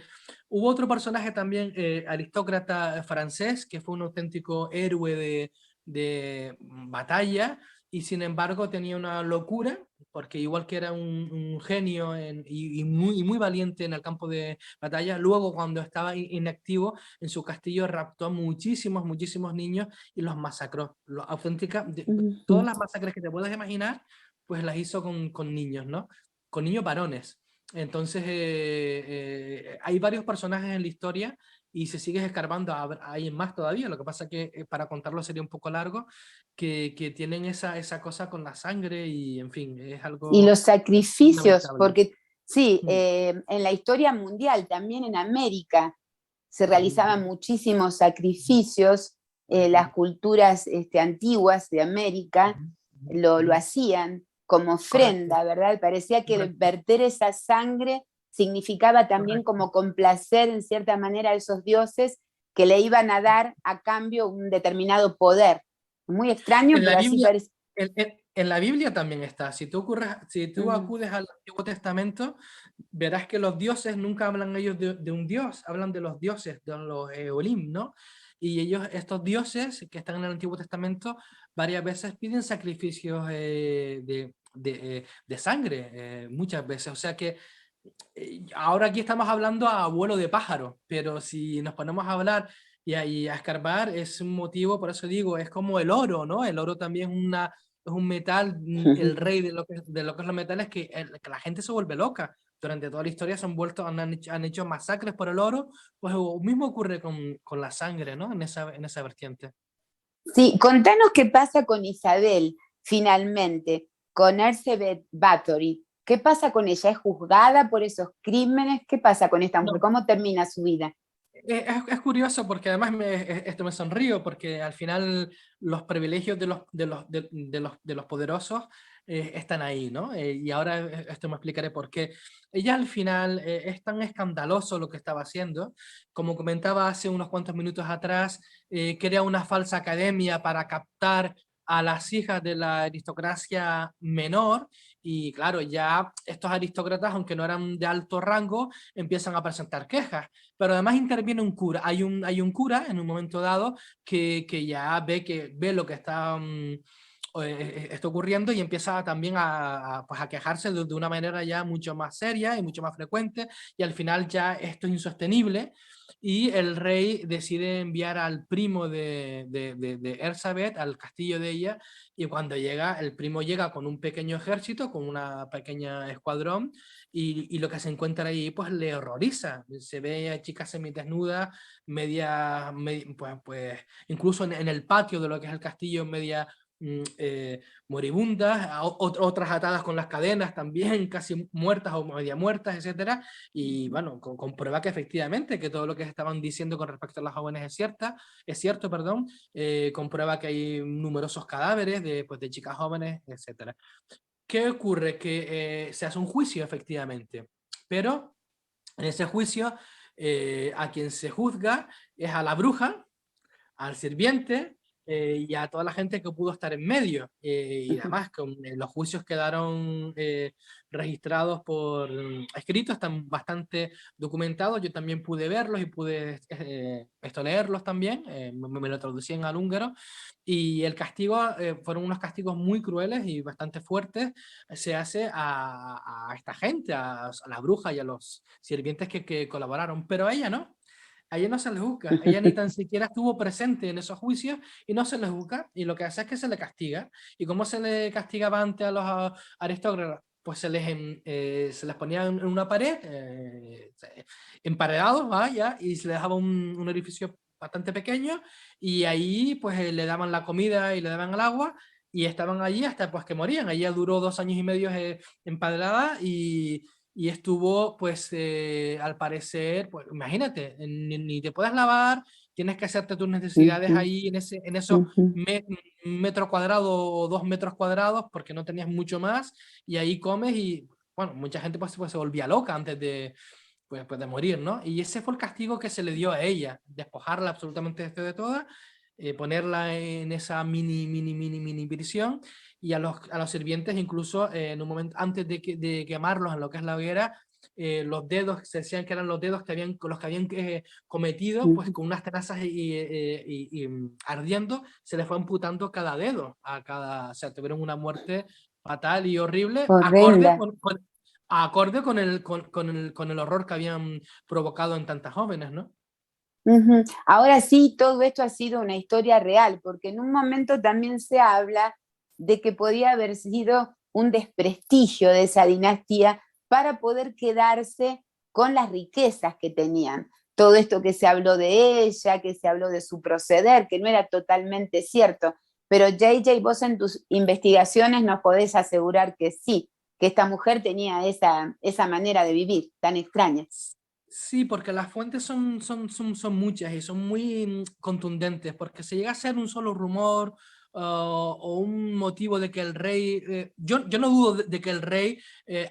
Hubo otro personaje también, aristócrata francés, que fue un auténtico héroe de batalla, y sin embargo tenía una locura, porque igual que era un genio y muy valiente en el campo de batalla, luego cuando estaba inactivo en su castillo raptó a muchísimos niños y los masacró. Todas -huh. las masacres que te puedas imaginar, pues las hizo con niños, ¿no? Con niños varones. Entonces, hay varios personajes en la historia y si sigues escarbando, hay más todavía. Lo que pasa que para contarlo sería un poco largo, que tienen esa cosa con la sangre y, en fin, es Y algo los sacrificios, lamentable. porque sí, Mm, en la historia mundial, también en América, se realizaban mm, muchísimos sacrificios, las mm, culturas antiguas de América mm, lo hacían como correcto, ofrenda, ¿verdad? Parecía que el correcto, verter esa sangre significaba también correcto. como complacer en cierta manera a esos dioses que le iban a dar a cambio un determinado poder. Muy extraño, En la pero así Biblia, parece. en la Biblia también está. Si tú Uh acudes al Antiguo Testamento, verás que los dioses nunca hablan ellos de un dios, hablan de los dioses, de los Eolim, ¿no? Y ellos, estos dioses que están en el Antiguo Testamento, varias veces piden sacrificios de sangre, muchas veces. O sea que ahora aquí estamos hablando a vuelo de pájaro, pero si nos ponemos a hablar y ahí a escarbar es un motivo, por eso digo, es como el oro, ¿no? El oro también es un metal, el rey de lo que es los metales, que la gente se vuelve loca. Durante toda la historia se han vuelto, han hecho masacres por el oro, pues lo mismo ocurre con la sangre, ¿no? En esa vertiente. Sí, contanos qué pasa con Isabel, finalmente, con Elizabeth Bathory. ¿Qué pasa con ella? ¿Es juzgada por esos crímenes? ¿Qué pasa con esta mujer? No, ¿Cómo termina su vida? es curioso porque además esto me sonrío porque al final los privilegios de los poderosos están ahí, ¿no? Y ahora esto me explicaré por qué. Ella al final es tan escandaloso lo que estaba haciendo, como comentaba hace unos cuantos minutos atrás, crea una falsa academia para captar a las hijas de la aristocracia menor y claro, ya estos aristócratas, aunque no eran de alto rango, empiezan a presentar quejas, pero además interviene un cura. Hay un cura en un momento dado que ya ve lo que está, está ocurriendo y empieza también pues a quejarse de una manera ya mucho más seria y mucho más frecuente y al final ya esto es insostenible y el rey decide enviar al primo de Elizabeth al castillo de ella y cuando llega, el primo llega con un pequeño ejército, con una pequeña escuadrón y lo que se encuentra ahí pues le horroriza. Se ve a chicas semidesnudas, pues incluso en el patio de lo que es el castillo, media moribundas, otras atadas con las cadenas también, casi muertas o media muertas, etcétera. Y bueno, comprueba que efectivamente que todo lo que estaban diciendo con respecto a las jóvenes es cierto, perdón, comprueba que hay numerosos cadáveres pues, de chicas jóvenes, etcétera. ¿Qué ocurre? Que se hace un juicio, efectivamente, pero en ese juicio a quien se juzga es a la bruja, al sirviente y a toda la gente que pudo estar en medio. Y además, los juicios quedaron registrados por escritos, están bastante documentados. Yo también pude verlos y pude leerlos también. Me lo traducían al húngaro. Y el castigo fueron unos castigos muy crueles y bastante fuertes. Se hace a esta gente, a la bruja y a los sirvientes que colaboraron, pero a ella no. A ella no se le juzga, ella ni tan siquiera estuvo presente en esos juicios y no se le juzga, y lo que hace es que se le castiga. ¿Y cómo se le castigaba antes a los aristócratas? Pues se les ponía en una pared, emparedados, vaya, y se les dejaba un orificio bastante pequeño, y ahí pues le daban la comida y le daban el agua, y estaban allí hasta pues que morían. Ella duró 2 años y medio emparedada y estuvo, pues, al parecer, pues, imagínate, ni te puedes lavar, tienes que hacerte tus necesidades ahí en esos metro cuadrado o 2 metros cuadrados porque no tenías mucho más y ahí comes y, bueno, mucha gente pues se volvía loca antes pues de morir, ¿no? Y ese fue el castigo que se le dio a ella, despojarla absolutamente de toda, ponerla en esa mini prisión y a los sirvientes incluso en un momento antes de quemarlos en lo que es la hoguera, los dedos, se decían que eran los dedos los que habían cometido, pues con unas tenazas ardiendo, se les fue amputando cada dedo, o sea, tuvieron una muerte fatal y horrible, Horrenda. acorde con el horror que habían provocado en tantas jóvenes, ¿no? Ahora sí, todo esto ha sido una historia real, porque en un momento también se habla de que podía haber sido un desprestigio de esa dinastía para poder quedarse con las riquezas que tenían. Todo esto que se habló de ella, que se habló de su proceder, que no era totalmente cierto. Pero JJ, vos en tus investigaciones nos podés asegurar que sí, que esta mujer tenía esa manera de vivir tan extraña. Sí, porque las fuentes son muchas y son muy contundentes, porque si llega a ser un solo rumor o un motivo de que el rey, yo no dudo de que el rey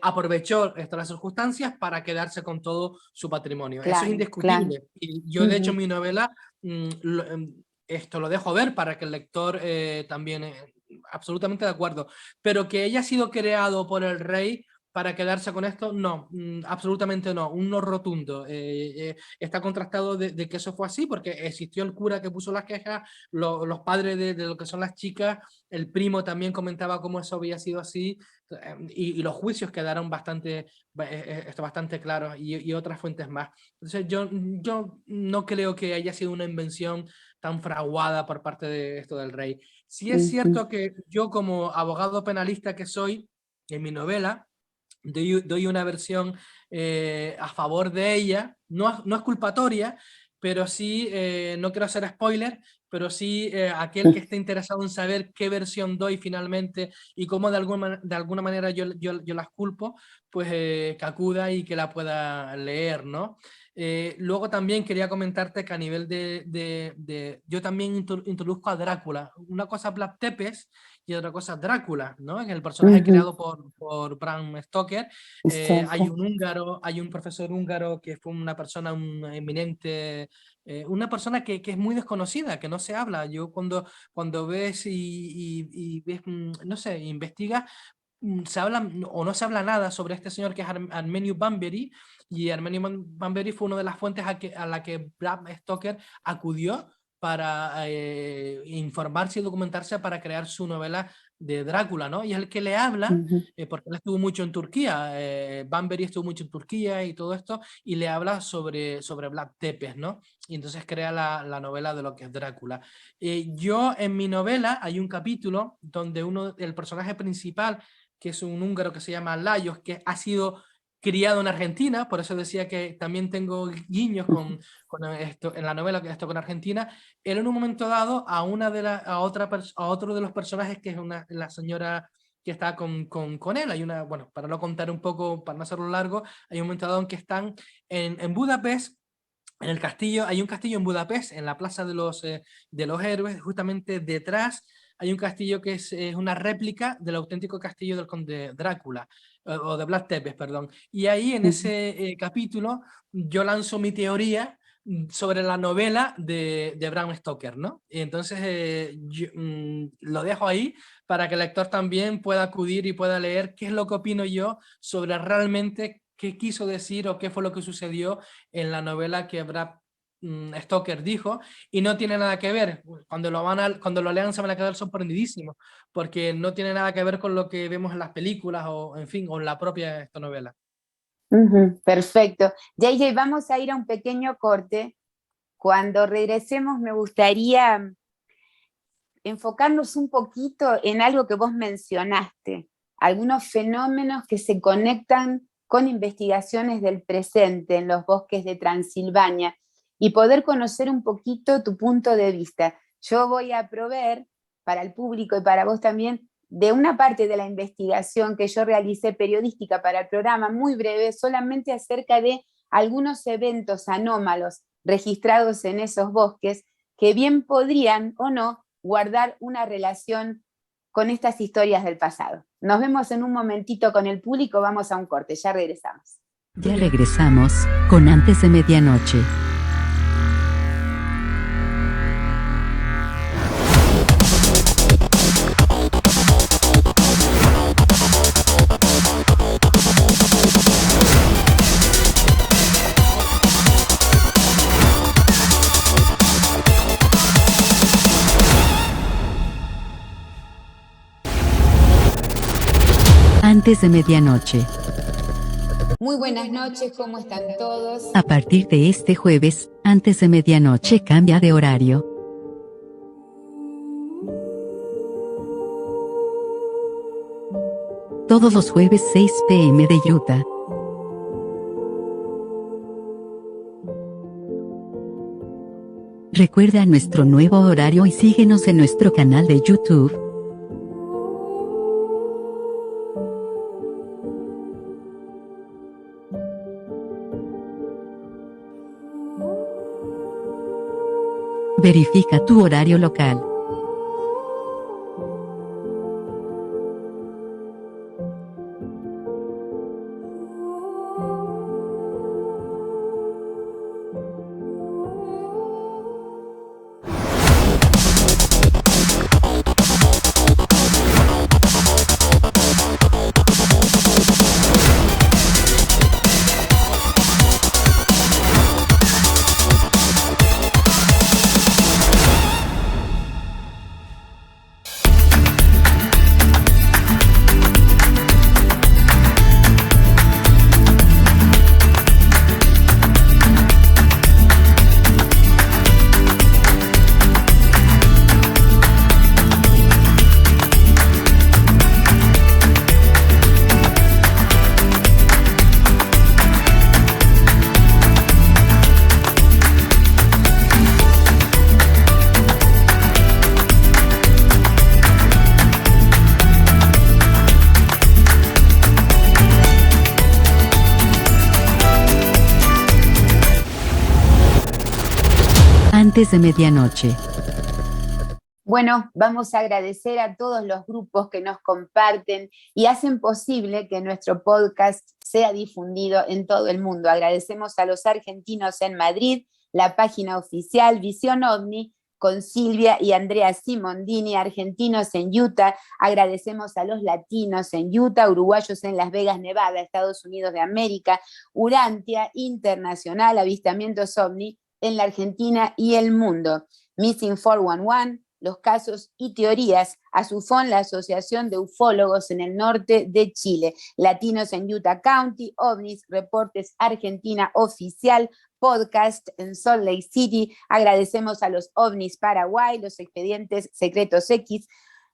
aprovechó estas circunstancias para quedarse con todo su patrimonio, eso es Claro, claro. indiscutible. Y yo de hecho en mi novela esto lo dejo ver para que el lector también, absolutamente de acuerdo, pero que haya sido creado por el rey para quedarse con esto, no, absolutamente no, un no rotundo. Está contrastado de que eso fue así, porque existió el cura que puso las quejas, los padres de lo que son las chicas, el primo también comentaba cómo eso había sido así, y los juicios quedaron bastante claros y otras fuentes más. Entonces yo no creo que haya sido una invención tan fraguada por parte de esto del rey. Sí es cierto que yo, como abogado penalista que soy, en mi novela doy una versión a favor de ella, no es culpatoria, pero sí, no quiero hacer spoiler, pero sí aquel que esté interesado en saber qué versión doy finalmente y cómo de alguna manera yo las culpo, pues que acuda y que la pueda leer, ¿no? Luego también quería comentarte que a nivel yo también introduzco a Drácula. Una cosa Vlad Tepes y otra cosa Drácula, ¿no? En el personaje creado por Bram Stoker. Hay un profesor húngaro que fue una persona eminente, una persona que es muy desconocida, que no se habla. Yo cuando ves y ves, no sé, investigas, se habla o no se habla nada sobre este señor que es Armeniu Bamberi, y Armeniu Bamberi fue una de las fuentes a la que Bram Stoker acudió para informarse y documentarse para crear su novela de Drácula, ¿no? Y es el que le habla, porque él estuvo mucho en Turquía, Bamberi estuvo mucho en Turquía y todo esto, y le habla sobre Vlad Tepes, ¿no? Y entonces crea la novela de lo que es Drácula. Yo en mi novela hay un capítulo donde el personaje principal, que es un húngaro que se llama Lajos, que ha sido criado en Argentina, por eso decía que también tengo guiños con esto, en la novela, que esto con Argentina. Él en un momento dado a otro de los personajes, que es la señora que está con él. Bueno, para no contar un poco, para no hacerlo largo, hay un momento dado en que están en Budapest, en el castillo. Hay un castillo en Budapest, en la Plaza de los Héroes, justamente detrás hay un castillo que es una réplica del auténtico castillo del conde Drácula, o de Vlad Tepes, perdón. Y ahí en ese capítulo yo lanzo mi teoría sobre la novela de Bram Stoker, ¿no? Y entonces lo dejo ahí para que el lector también pueda acudir y pueda leer qué es lo que opino yo sobre realmente qué quiso decir o qué fue lo que sucedió en la novela que Bram Stoker dijo, y no tiene nada que ver. Cuando lo lean se van a quedar sorprendidísimos, porque no tiene nada que ver con lo que vemos en las películas o, en fin, o en la propia esta novela. Perfecto. JJ, vamos a ir a un pequeño corte. Cuando regresemos me gustaría enfocarnos un poquito en algo que vos mencionaste, algunos fenómenos que se conectan con investigaciones del presente en los bosques de Transilvania, y poder conocer un poquito tu punto de vista. Yo voy a proveer para el público y para vos también de una parte de la investigación que yo realicé periodística para el programa, muy breve, solamente acerca de algunos eventos anómalos registrados en esos bosques que bien podrían o no guardar una relación con estas historias del pasado. Nos vemos en un momentito con el público, vamos a un corte, ya regresamos. Ya regresamos con Antes de Medianoche. Antes de Medianoche. Muy buenas noches, ¿cómo están todos? A partir de este jueves, Antes de Medianoche cambia de horario. Todos los jueves 6 p.m. de Utah. Recuerda nuestro nuevo horario y síguenos en nuestro canal de YouTube. Verifica tu horario local. antes de medianoche. Bueno, vamos a agradecer a todos los grupos que nos comparten y hacen posible que nuestro podcast sea difundido en todo el mundo. Agradecemos a los argentinos en Madrid, la página oficial Visión OVNI, con Silvia y Andrea Simondini, argentinos en Utah. Agradecemos a los latinos en Utah, uruguayos en Las Vegas, Nevada, Estados Unidos de América, Urantia Internacional, Avistamientos OVNI en la Argentina y el mundo. Missing 411, los casos y teorías, ASUFON, la Asociación de Ufólogos en el norte de Chile, Latinos en Utah County, OVNIs, Reportes Argentina Oficial, podcast en Salt Lake City. Agradecemos a los OVNIs Paraguay, los Expedientes Secretos X,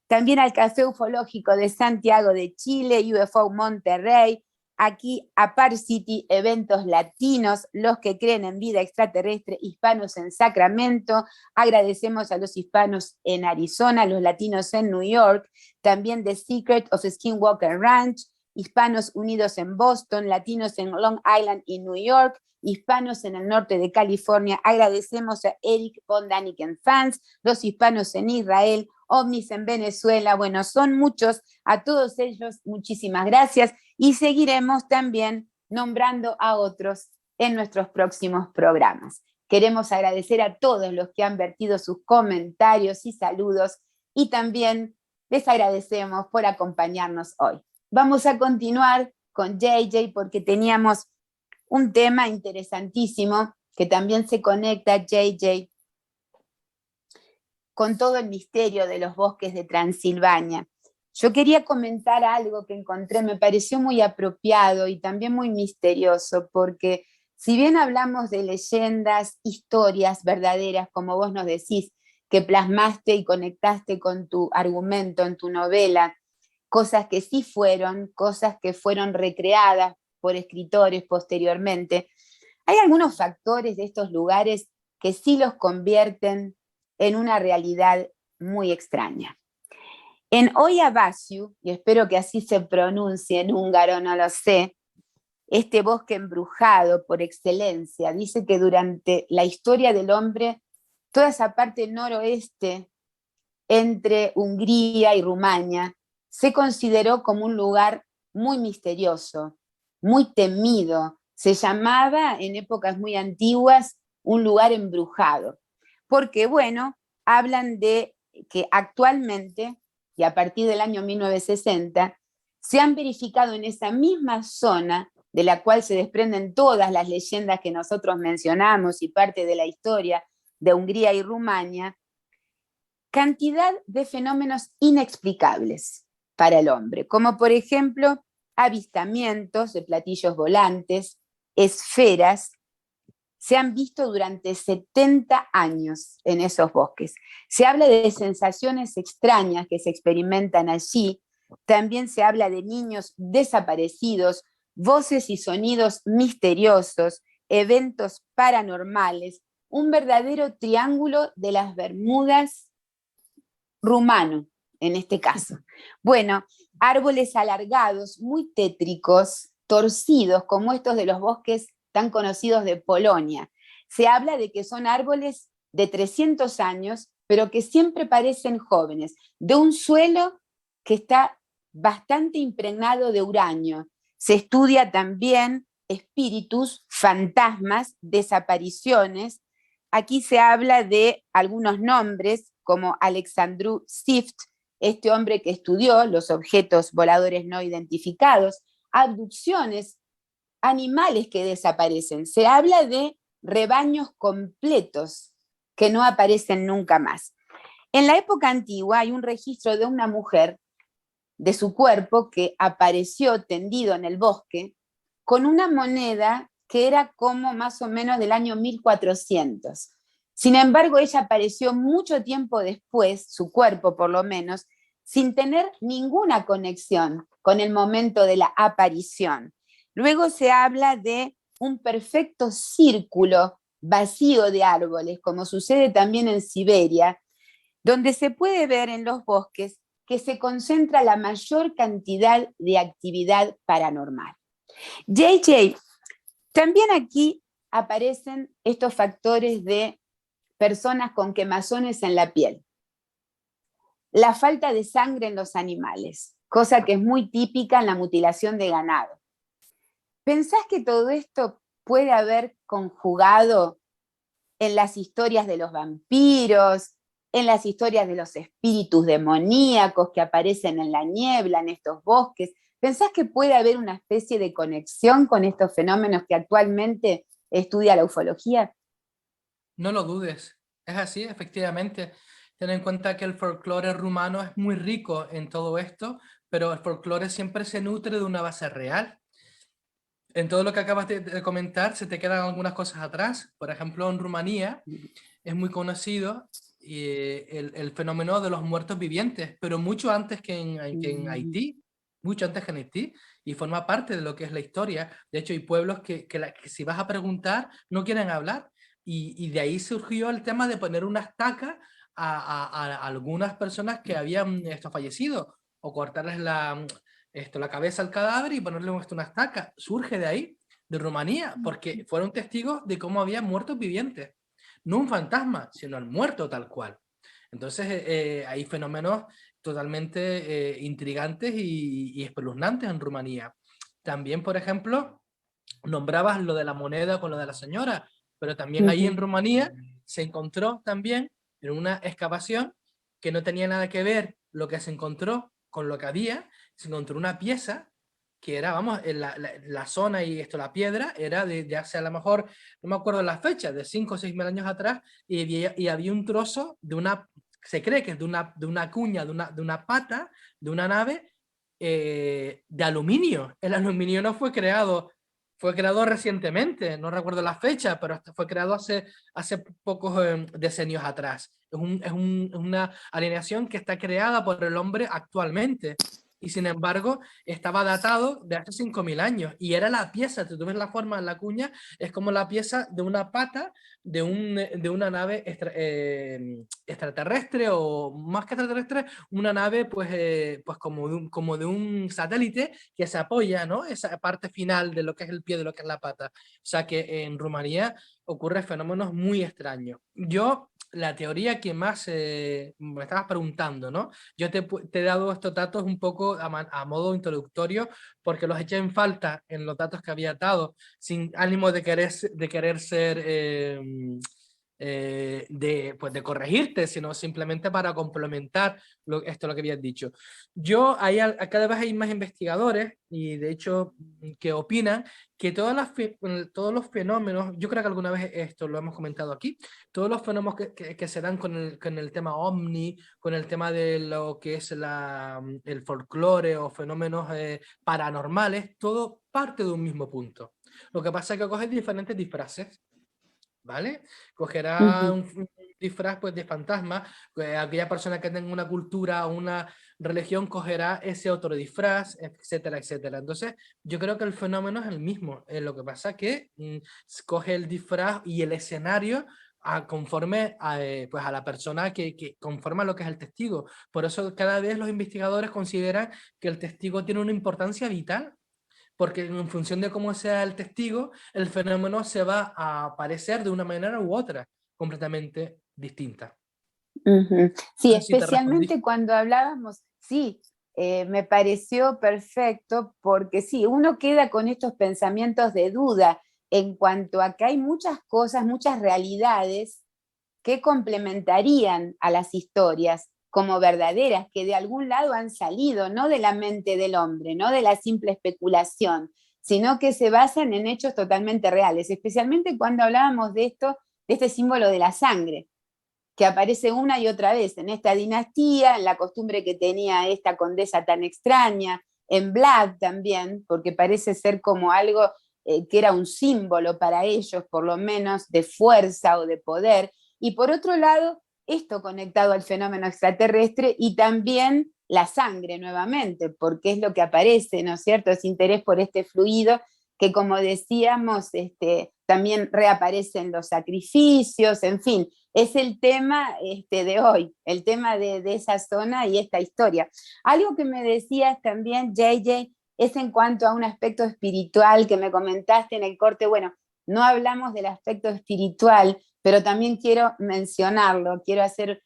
también al Café Ufológico de Santiago de Chile, UFO Monterrey, aquí a Par City, Eventos Latinos, los que creen en vida extraterrestre, hispanos en Sacramento. Agradecemos a los hispanos en Arizona, los latinos en New York, también The Secret of Skinwalker Ranch, hispanos unidos en Boston, latinos en Long Island y New York, hispanos en el norte de California. Agradecemos a Eric von Daniken Fans, los hispanos en Israel, OVNIs en Venezuela. Bueno, son muchos. A todos ellos, muchísimas gracias. Y seguiremos también nombrando a otros en nuestros próximos programas. Queremos agradecer a todos los que han vertido sus comentarios y saludos, y también les agradecemos por acompañarnos hoy. Vamos a continuar con JJ porque teníamos un tema interesantísimo que también se conecta, JJ, con todo el misterio de los bosques de Transilvania. Yo quería comentar algo que encontré, me pareció muy apropiado y también muy misterioso, porque si bien hablamos de leyendas, historias verdaderas, como vos nos decís, que plasmaste y conectaste con tu argumento en tu novela, cosas que sí fueron, cosas que fueron recreadas por escritores posteriormente, hay algunos factores de estos lugares que sí los convierten en una realidad muy extraña. En Oyabasiu, y espero que así se pronuncie en húngaro, no lo sé, este bosque embrujado por excelencia, dice que durante la historia del hombre, toda esa parte noroeste entre Hungría y Rumania se consideró como un lugar muy misterioso, muy temido. Se llamaba en épocas muy antiguas un lugar embrujado, porque bueno, hablan de que actualmente, y a partir del año 1960, se han verificado en esa misma zona, de la cual se desprenden todas las leyendas que nosotros mencionamos y parte de la historia de Hungría y Rumania, cantidad de fenómenos inexplicables para el hombre, como por ejemplo avistamientos de platillos volantes, esferas, se han visto durante 70 años en esos bosques. Se habla de sensaciones extrañas que se experimentan allí, también se habla de niños desaparecidos, voces y sonidos misteriosos, eventos paranormales, un verdadero triángulo de las Bermudas rumano, en este caso. Bueno, árboles alargados, muy tétricos, torcidos, como estos de los bosques tan conocidos de Polonia. Se habla de que son árboles de 300 años, pero que siempre parecen jóvenes, de un suelo que está bastante impregnado de uranio. Se estudia también espíritus, fantasmas, desapariciones. Aquí se habla de algunos nombres, como Alexandru Sift, este hombre que estudió los objetos voladores no identificados, abducciones, animales que desaparecen. Se habla de rebaños completos que no aparecen nunca más. En la época antigua hay un registro de una mujer, de su cuerpo, que apareció tendido en el bosque con una moneda que era como más o menos del año 1400. Sin embargo, ella apareció mucho tiempo después, su cuerpo por lo menos, sin tener ninguna conexión con el momento de la aparición. Luego se habla de un perfecto círculo vacío de árboles, como sucede también en Siberia, donde se puede ver en los bosques que se concentra la mayor cantidad de actividad paranormal. JJ, también aquí aparecen estos factores de personas con quemazones en la piel. La falta de sangre en los animales, cosa que es muy típica en la mutilación de ganado. ¿Pensás que todo esto puede haber conjugado en las historias de los vampiros, en las historias de los espíritus demoníacos que aparecen en la niebla, en estos bosques? ¿Pensás que puede haber una especie de conexión con estos fenómenos que actualmente estudia la ufología? No lo dudes, es así, efectivamente. Ten en cuenta que el folclore rumano es muy rico en todo esto, pero el folclore siempre se nutre de una base real. En todo lo que acabas de comentar se te quedan algunas cosas atrás. Por ejemplo, en Rumanía es muy conocido el fenómeno de los muertos vivientes, pero mucho antes que en Haití, mucho antes que en Haití, y forma parte de lo que es la historia. De hecho, hay pueblos que si vas a preguntar no quieren hablar, y de ahí surgió el tema de poner una estaca a algunas personas que habían fallecido, o cortarles la cabeza al cadáver y ponerle una estaca. Surge de ahí, de Rumanía, porque fueron testigos de cómo había muertos vivientes. No un fantasma, sino el muerto tal cual. Entonces hay fenómenos totalmente intrigantes y espeluznantes en Rumanía. También, por ejemplo, nombrabas lo de la moneda con lo de la señora, pero también ahí en Rumanía se encontró también en una excavación que no tenía nada que ver lo que se encontró con lo que había. Se encontró una pieza que era, vamos, en la zona y la piedra era de hace a lo mejor, no me acuerdo la fecha, de 5 o 6 mil años atrás, y había un trozo de una, se cree que es de una cuña, de una pata, de una nave de aluminio. El aluminio no fue creado recientemente, no recuerdo la fecha, pero fue creado hace pocos decenios atrás. Es una alineación que está creada por el hombre actualmente. Y sin embargo, estaba datado de hace 5.000 años. Y era la pieza, si tú ves la forma en la cuña, es como la pieza de una pata de una nave extraterrestre, o más que extraterrestre, una nave pues como de un satélite que se apoya, ¿no? Esa parte final de lo que es el pie, de lo que es la pata. O sea que en Rumanía ocurren fenómenos muy extraños. La teoría que más me estabas preguntando, ¿no? Yo te he dado estos datos un poco a modo introductorio porque los eché en falta en los datos que había dado, sin ánimo de querer ser pues de corregirte, sino simplemente para complementar lo que habías dicho. Cada vez hay más investigadores, y de hecho que opinan que todos los fenómenos, yo creo que alguna vez esto lo hemos comentado aquí, todos los fenómenos que se dan con el tema ovni, con el tema de lo que es el folclore o fenómenos paranormales, todo parte de un mismo punto. Lo que pasa es que coges diferentes disfraces, ¿vale? Cogerá un disfraz pues, de fantasma, aquella persona que tenga una cultura o una religión cogerá ese otro disfraz, etcétera, etcétera. Entonces, yo creo que el fenómeno es el mismo. Lo que pasa es que coge el disfraz y el escenario conforme pues a la persona que conforma lo que es el testigo. Por eso cada vez los investigadores consideran que el testigo tiene una importancia vital, porque en función de cómo sea el testigo, el fenómeno se va a aparecer de una manera u otra, completamente distinta. Sí, No sé si te respondí. especialmente cuando hablábamos, sí, me pareció perfecto porque sí, uno queda con estos pensamientos de duda en cuanto a que hay muchas cosas, muchas realidades que complementarían a las historias como verdaderas, que de algún lado han salido, no de la mente del hombre, no de la simple especulación, sino que se basan en hechos totalmente reales, especialmente cuando hablábamos de esto, de este símbolo de la sangre, que aparece una y otra vez en esta dinastía, en la costumbre que tenía esta condesa tan extraña, en Vlad también, porque parece ser como algo que era un símbolo para ellos, por lo menos, de fuerza o de poder. Y por otro lado, esto conectado al fenómeno extraterrestre y también la sangre nuevamente, porque es lo que aparece, ¿no es cierto? Ese interés por este fluido que, como decíamos, también reaparece en los sacrificios, en fin, es el tema de hoy, el tema de esa zona y esta historia. Algo que me decías también, JJ, es en cuanto a un aspecto espiritual que me comentaste en el corte. Bueno, no hablamos del aspecto espiritual, pero también quiero mencionarlo, quiero hacer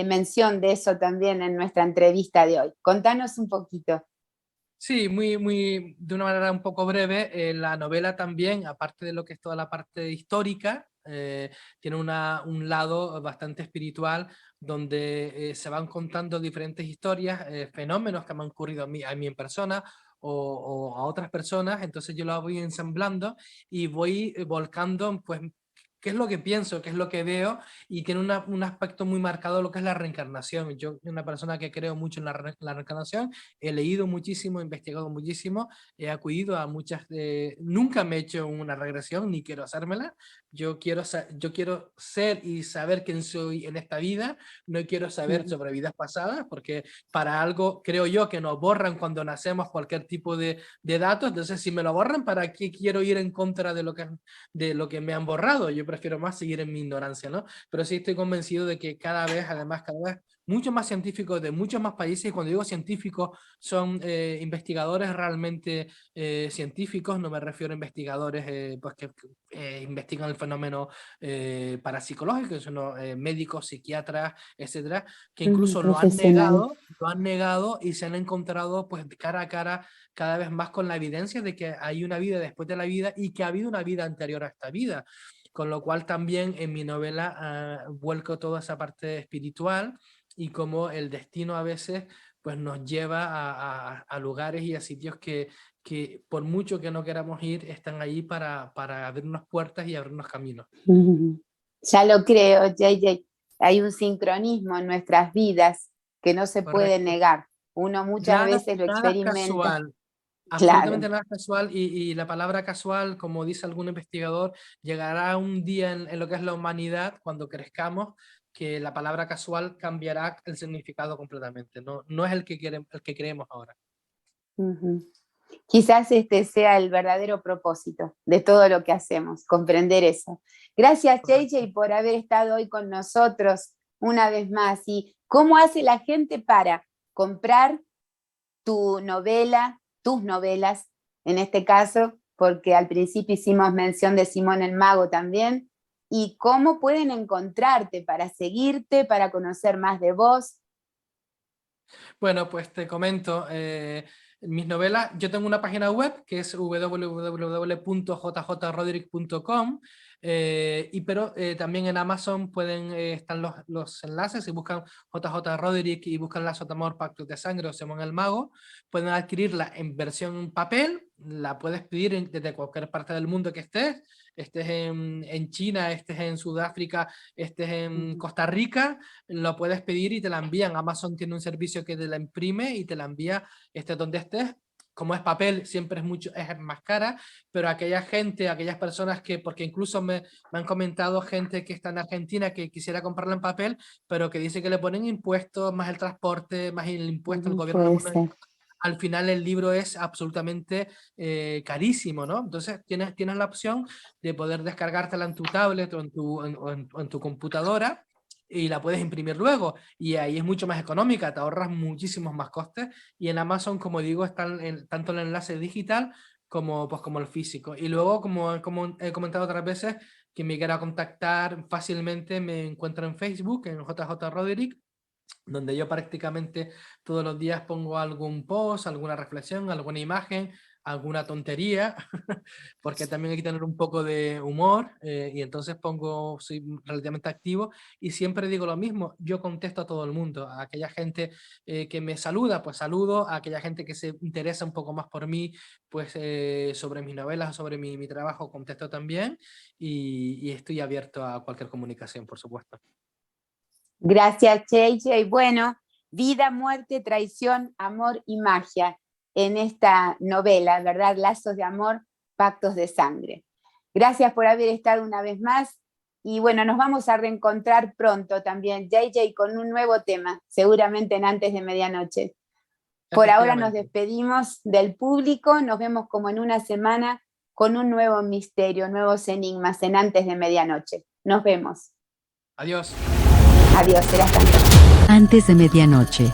mención de eso también en nuestra entrevista de hoy. Contanos un poquito. Sí, de una manera un poco breve, la novela también, aparte de lo que es toda la parte histórica, tiene un lado bastante espiritual donde se van contando diferentes historias, fenómenos que me han ocurrido a mí en persona o a otras personas, entonces yo lo voy ensamblando y voy volcando pues qué es lo que pienso, qué es lo que veo, y tiene un aspecto muy marcado lo que es la reencarnación. Yo soy una persona que creo mucho en la reencarnación, he leído muchísimo, he investigado muchísimo, he acudido a muchas nunca me he hecho una regresión, ni quiero hacérmela. Yo quiero ser y saber quién soy en esta vida, no quiero saber sobre vidas pasadas, porque para algo creo yo que nos borran cuando nacemos cualquier tipo de datos, entonces si me lo borran, ¿para qué quiero ir en contra de lo que me han borrado? Yo prefiero más seguir en mi ignorancia, ¿no? Pero sí estoy convencido de que cada vez, además, cada vez muchos más científicos de muchos más países, y cuando digo científicos son investigadores realmente científicos, no me refiero a investigadores pues que investigan el fenómeno parapsicológico, sino médicos, psiquiatras, etcétera, que incluso lo han negado y se han encontrado pues cara a cara cada vez más con la evidencia de que hay una vida después de la vida y que ha habido una vida anterior a esta vida. Con lo cual también en mi novela vuelco toda esa parte espiritual y cómo el destino a veces pues nos lleva a lugares y a sitios que por mucho que no queramos ir, están ahí para abrirnos puertas y abrirnos caminos. Ya lo creo, JJ. Hay un sincronismo en nuestras vidas que no se puede negar. Uno muchas veces lo experimenta. Casual. Claro. Absolutamente nada casual, y la palabra casual, como dice algún investigador, llegará un día en lo que es la humanidad, cuando crezcamos, que la palabra casual cambiará el significado completamente. No es el que creemos ahora. Quizás este sea el verdadero propósito de todo lo que hacemos, comprender eso. Gracias, JJ, por haber estado hoy con nosotros una vez más. ¿Y cómo hace la gente para comprar tu novela, tus novelas, en este caso, porque al principio hicimos mención de Simón el Mago también, y cómo pueden encontrarte para seguirte, para conocer más de vos? Bueno, pues te comento, mis novelas, yo tengo una página web que es www.jjroderick.com, pero también en Amazon están los enlaces. Si buscan JJ Roderick y buscan Lazos de Amor, Pactos de Sangre o Simón el Mago, pueden adquirirla en versión papel, la puedes pedir desde cualquier parte del mundo que estés en China, estés en Sudáfrica, estés en Costa Rica, lo puedes pedir y te la envían. Amazon tiene un servicio que te la imprime y te la envía donde estés. Como es papel, siempre es más cara, pero aquellas personas porque incluso me han comentado gente que está en Argentina que quisiera comprarla en papel, pero que dice que le ponen impuestos, más el transporte, más el impuesto al gobierno. Al final el libro es absolutamente carísimo, ¿no? Entonces tienes la opción de poder descargártela en tu tablet o en tu computadora, y la puedes imprimir luego, y ahí es mucho más económica, te ahorras muchísimos más costes, y en Amazon, como digo, está tanto el enlace digital como el físico. Y luego, como he comentado otras veces, quien me quiera contactar fácilmente me encuentra en Facebook, en JJ Roderick, donde yo prácticamente todos los días pongo algún post, alguna reflexión, alguna imagen, alguna tontería, porque también hay que tener un poco de humor, y entonces soy relativamente activo y siempre digo lo mismo, yo contesto a todo el mundo, a aquella gente que me saluda, pues saludo, a aquella gente que se interesa un poco más por mí, pues sobre mis novelas, sobre mi trabajo, contesto también, y estoy abierto a cualquier comunicación, por supuesto. Gracias, JJ. Bueno, vida, muerte, traición, amor y magia en esta novela, ¿verdad? Lazos de amor, pactos de sangre. Gracias por haber estado una vez más, y bueno, nos vamos a reencontrar pronto también, JJ, con un nuevo tema, seguramente en Antes de Medianoche. Por ahora nos despedimos del público, nos vemos como en una semana con un nuevo misterio, nuevos enigmas en Antes de Medianoche. Nos vemos. Adiós. Adiós, será hasta luego. Antes de Medianoche.